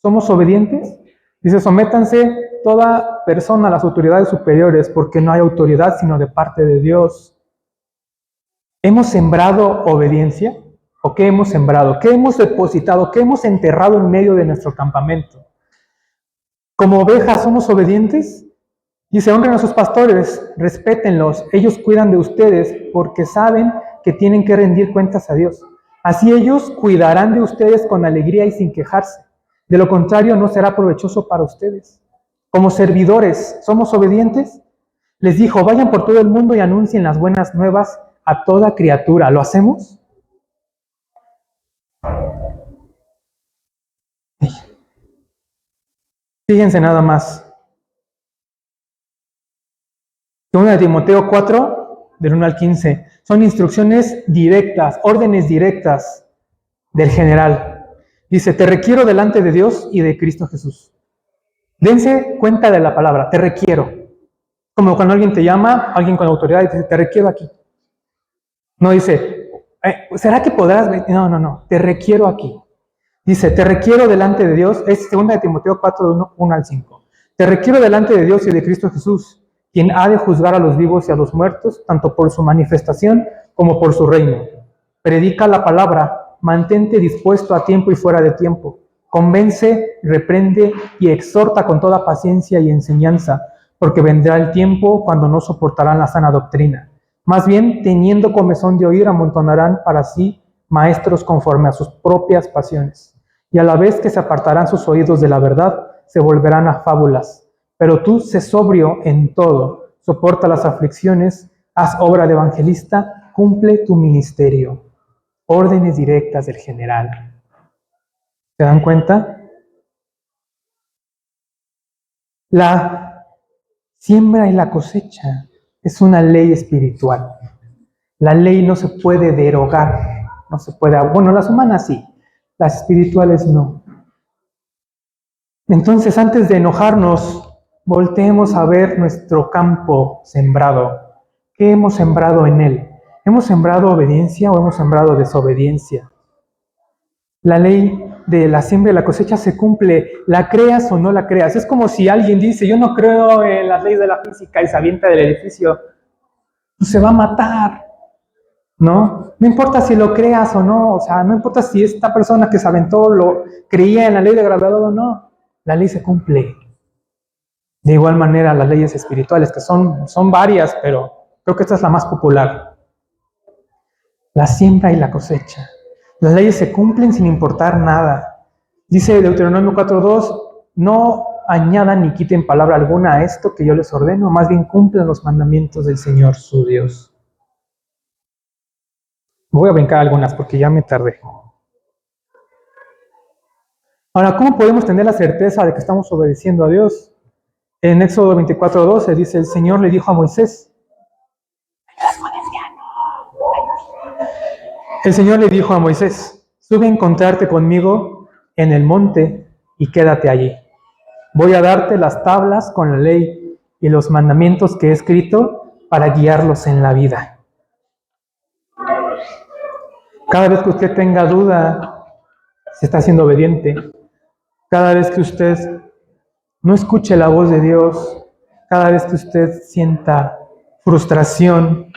¿somos obedientes? Dice, sométanse toda persona a las autoridades superiores, porque no hay autoridad sino de parte de Dios. ¿Hemos sembrado obediencia? ¿O qué hemos sembrado? ¿Qué hemos depositado? ¿Qué hemos enterrado en medio de nuestro campamento? Como ovejas, ¿somos obedientes? Dice, honren a sus pastores, respétenlos, ellos cuidan de ustedes porque saben que tienen que rendir cuentas a Dios. Así ellos cuidarán de ustedes con alegría y sin quejarse. De lo contrario, no será provechoso para ustedes. Como servidores, ¿somos obedientes? Les dijo, vayan por todo el mundo y anuncien las buenas nuevas a toda criatura. ¿Lo hacemos? Fíjense nada más. 2 de Timoteo 4, del 1 al 15. Son instrucciones directas, órdenes directas del general. Dice, te requiero delante de Dios y de Cristo Jesús. Dense cuenta de la palabra, te requiero. Como cuando alguien te llama, alguien con autoridad, y te dice, te requiero aquí. No dice, ¿será que podrás? No, te requiero aquí. Dice, te requiero delante de Dios, es 2 de Timoteo 4, 1 al 5. Te requiero delante de Dios y de Cristo Jesús, quien ha de juzgar a los vivos y a los muertos, tanto por su manifestación como por su reino. Predica la palabra, mantente dispuesto a tiempo y fuera de tiempo. Convence, reprende y exhorta con toda paciencia y enseñanza, porque vendrá el tiempo cuando no soportarán la sana doctrina. Más bien, teniendo comezón de oír, amontonarán para sí maestros conforme a sus propias pasiones. Y a la vez que se apartarán sus oídos de la verdad, se volverán a fábulas. Pero tú sé sobrio en todo, soporta las aflicciones, haz obra de evangelista, cumple tu ministerio. Órdenes directas del general. ¿Se dan cuenta? La siembra y la cosecha es una ley espiritual. La ley no se puede derogar, no se puede, bueno, las humanas sí, las espirituales no. Entonces, antes de enojarnos, volteemos a ver nuestro campo sembrado. ¿Qué hemos sembrado en él? ¿Hemos sembrado obediencia o hemos sembrado desobediencia? La ley de la siembra y la cosecha se cumple, la creas o no la creas. Es como si alguien dice, yo no creo en las leyes de la física y se avienta del edificio, pues se va a matar. ¿no? No importa si lo creas o no, o sea, no importa si esta persona que se aventó lo creía en la ley de gravedad o no, la ley se cumple. De igual manera, las leyes espirituales, que son varias, pero creo que esta es la más popular. La siembra y la cosecha. Las leyes se cumplen sin importar nada. Dice Deuteronomio 4:2, no añadan ni quiten palabra alguna a esto que yo les ordeno, más bien cumplan los mandamientos del Señor su Dios. Voy a brincar algunas porque ya me tardé. Ahora, ¿cómo podemos tener la certeza de que estamos obedeciendo a Dios? En Éxodo 24:12 dice, el Señor le dijo a Moisés, el Señor le dijo a Moisés, sube a encontrarte conmigo en el monte y quédate allí. Voy a darte las tablas con la ley y los mandamientos que he escrito para guiarlos en la vida. Cada vez que usted tenga duda, si está siendo obediente, cada vez que usted no escuche la voz de Dios, cada vez que usted sienta frustración,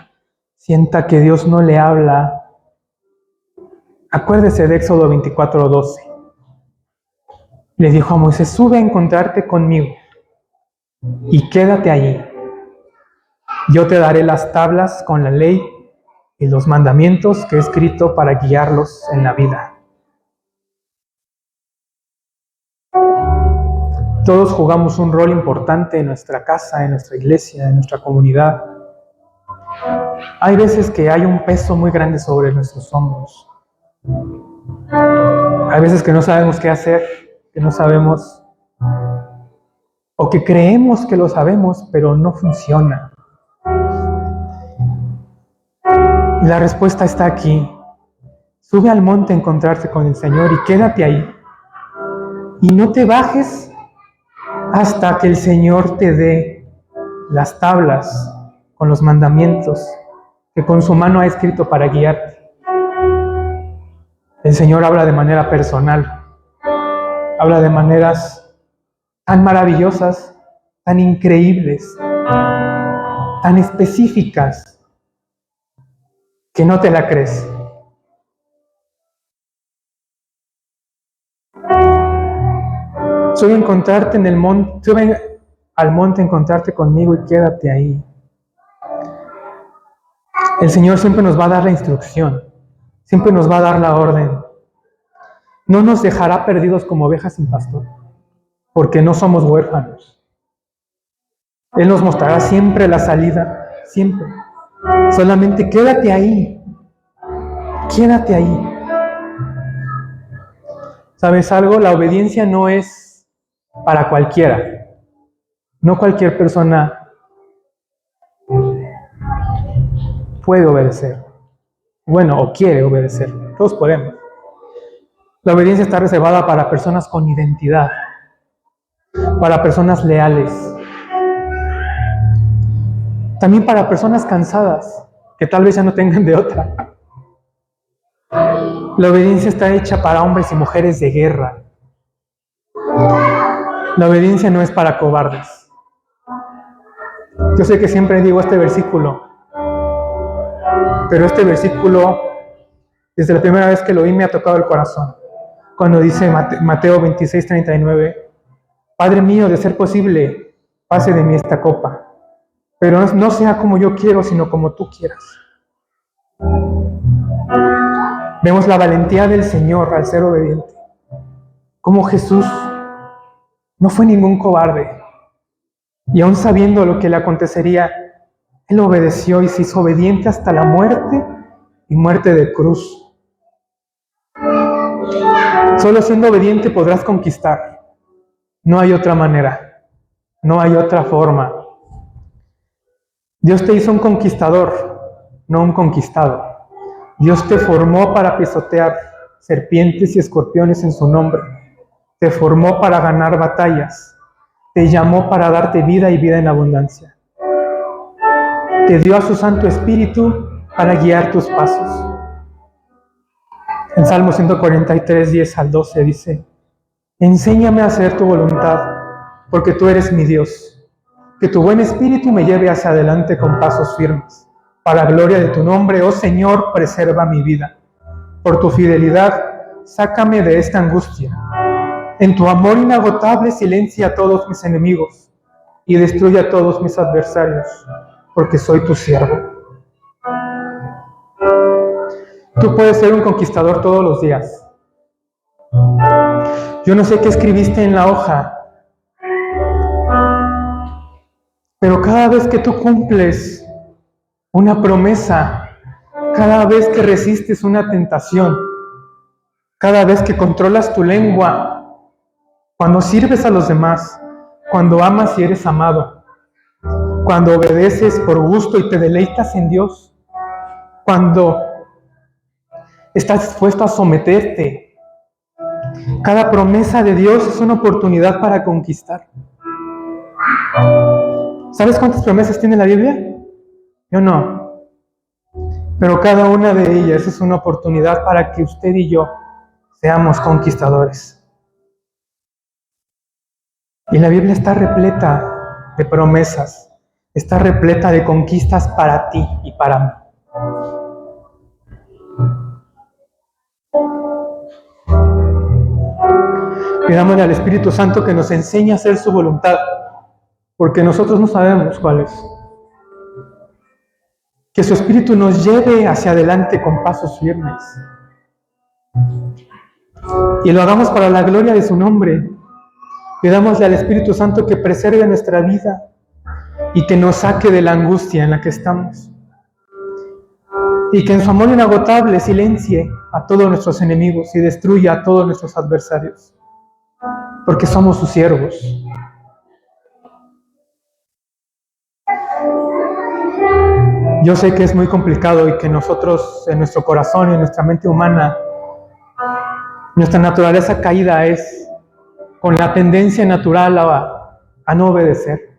sienta que Dios no le habla, acuérdese de Éxodo 24:12. Le dijo a Moisés, sube a encontrarte conmigo y quédate allí. Yo te daré las tablas con la ley y los mandamientos que he escrito para guiarlos en la vida. Todos jugamos un rol importante en nuestra casa, en nuestra iglesia, en nuestra comunidad. Hay veces que hay un peso muy grande sobre nuestros hombros. Hay veces que no sabemos qué hacer, que no sabemos, o que creemos que lo sabemos, pero no funciona. Y la respuesta está aquí. Sube al monte a encontrarte con el Señor y quédate ahí. Y no te bajes hasta que el Señor te dé las tablas con los mandamientos que con su mano ha escrito para guiarte. El Señor habla de manera personal, habla de maneras tan maravillosas, tan increíbles, tan específicas, que no te la crees. Sube a encontrarte en el monte, sube al monte a encontrarte conmigo y quédate ahí. El Señor siempre nos va a dar la instrucción, siempre nos va a dar la orden. No nos dejará perdidos como ovejas sin pastor, porque no somos huérfanos. Él nos mostrará siempre la salida, siempre. Solamente quédate ahí, quédate ahí. ¿Sabes algo? La obediencia no es para cualquiera. No cualquier persona puede obedecer. Bueno, o quiere obedecer. Todos podemos. La obediencia está reservada para personas con identidad, para personas leales, también para personas cansadas, que tal vez ya no tengan de otra. La obediencia está hecha para hombres y mujeres de guerra. La obediencia no es para cobardes. Yo sé que siempre digo este versículo, pero este versículo, desde la primera vez que lo oí, me ha tocado el corazón. Cuando dice Mateo 26:39, Padre mío, de ser posible, pase de mí esta copa, pero no sea como yo quiero, sino como tú quieras. Vemos la valentía del Señor al ser obediente. Como Jesús no fue ningún cobarde. Y aún sabiendo lo que le acontecería, Él obedeció y se hizo obediente hasta la muerte y muerte de cruz. Solo siendo obediente podrás conquistar. No hay otra manera. No hay otra forma. Dios te hizo un conquistador, no un conquistado. Dios te formó para pisotear serpientes y escorpiones en su nombre. Te formó para ganar batallas. Te llamó para darte vida y vida en abundancia. Te dio a su Santo Espíritu para guiar tus pasos. En Salmo 143, 10 al 12 dice, enséñame a hacer tu voluntad, porque tú eres mi Dios. Que tu buen espíritu me lleve hacia adelante con pasos firmes. Para la gloria de tu nombre, oh Señor, preserva mi vida. Por tu fidelidad, sácame de esta angustia. En tu amor inagotable, silencia a todos mis enemigos y destruye a todos mis adversarios, porque soy tu siervo. Tú puedes ser un conquistador todos los días. Yo no sé qué escribiste en la hoja, pero cada vez que tú cumples una promesa, cada vez que resistes una tentación, cada vez que controlas tu lengua, cuando sirves a los demás, cuando amas y eres amado, cuando obedeces por gusto y te deleitas en Dios, cuando estás dispuesto a someterte, cada promesa de Dios es una oportunidad para conquistar. ¿Sabes cuántas promesas tiene la Biblia? Yo no. Pero cada una de ellas es una oportunidad para que usted y yo seamos conquistadores. Y la Biblia está repleta de promesas, está repleta de conquistas para ti y para mí. Pidámosle al Espíritu Santo que nos enseñe a hacer su voluntad, porque nosotros no sabemos cuál es. Que su Espíritu nos lleve hacia adelante con pasos firmes. Y lo hagamos para la gloria de su nombre. Pidámosle al Espíritu Santo que preserve nuestra vida y que nos saque de la angustia en la que estamos. Y que en su amor inagotable silencie a todos nuestros enemigos y destruya a todos nuestros adversarios. Porque somos sus siervos. Yo sé que es muy complicado y que nosotros, en nuestro corazón y en nuestra mente humana, nuestra naturaleza caída es con la tendencia natural a no obedecer.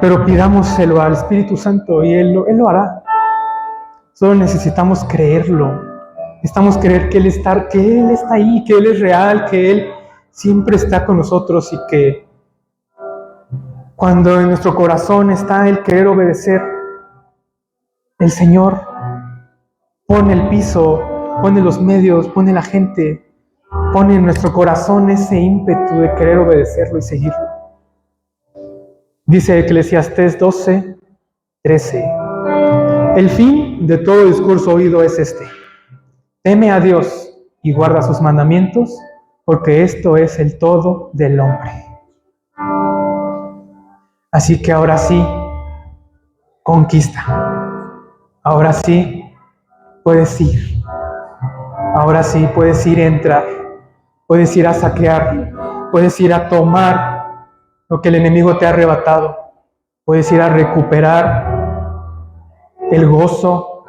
Pero pidámoselo al Espíritu Santo y Él lo hará. Solo necesitamos creerlo. Necesitamos creer que Él está ahí, que Él es real, que Él siempre está con nosotros y que cuando en nuestro corazón está el querer obedecer, el Señor pone el piso, pone los medios, pone la gente, pone en nuestro corazón ese ímpetu de querer obedecerlo y seguirlo. Dice Eclesiastés 12:13. El fin de todo discurso oído es este: teme a Dios y guarda sus mandamientos, porque esto es el todo del hombre. Así que ahora sí, conquista. Ahora sí, puedes ir. Ahora sí, puedes ir a entrar. Puedes ir a saquear. Puedes ir a tomar lo que el enemigo te ha arrebatado. Puedes ir a recuperar el gozo.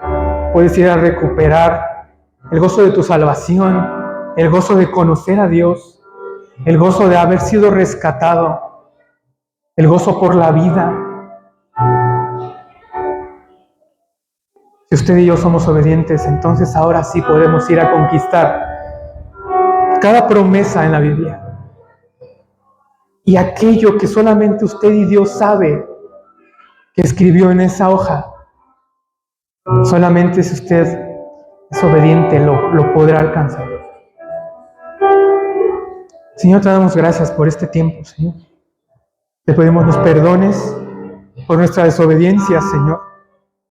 Puedes ir a recuperar el gozo de tu salvación, el gozo de conocer a Dios, el gozo de haber sido rescatado, el gozo por la vida. Si usted y yo somos obedientes, entonces ahora sí podemos ir a conquistar cada promesa en la Biblia. Y aquello que solamente usted y Dios sabe que escribió en esa hoja, solamente si usted es obediente lo podrá alcanzar. Señor, te damos gracias por este tiempo, Señor. Te pedimos nos perdones por nuestra desobediencia, Señor.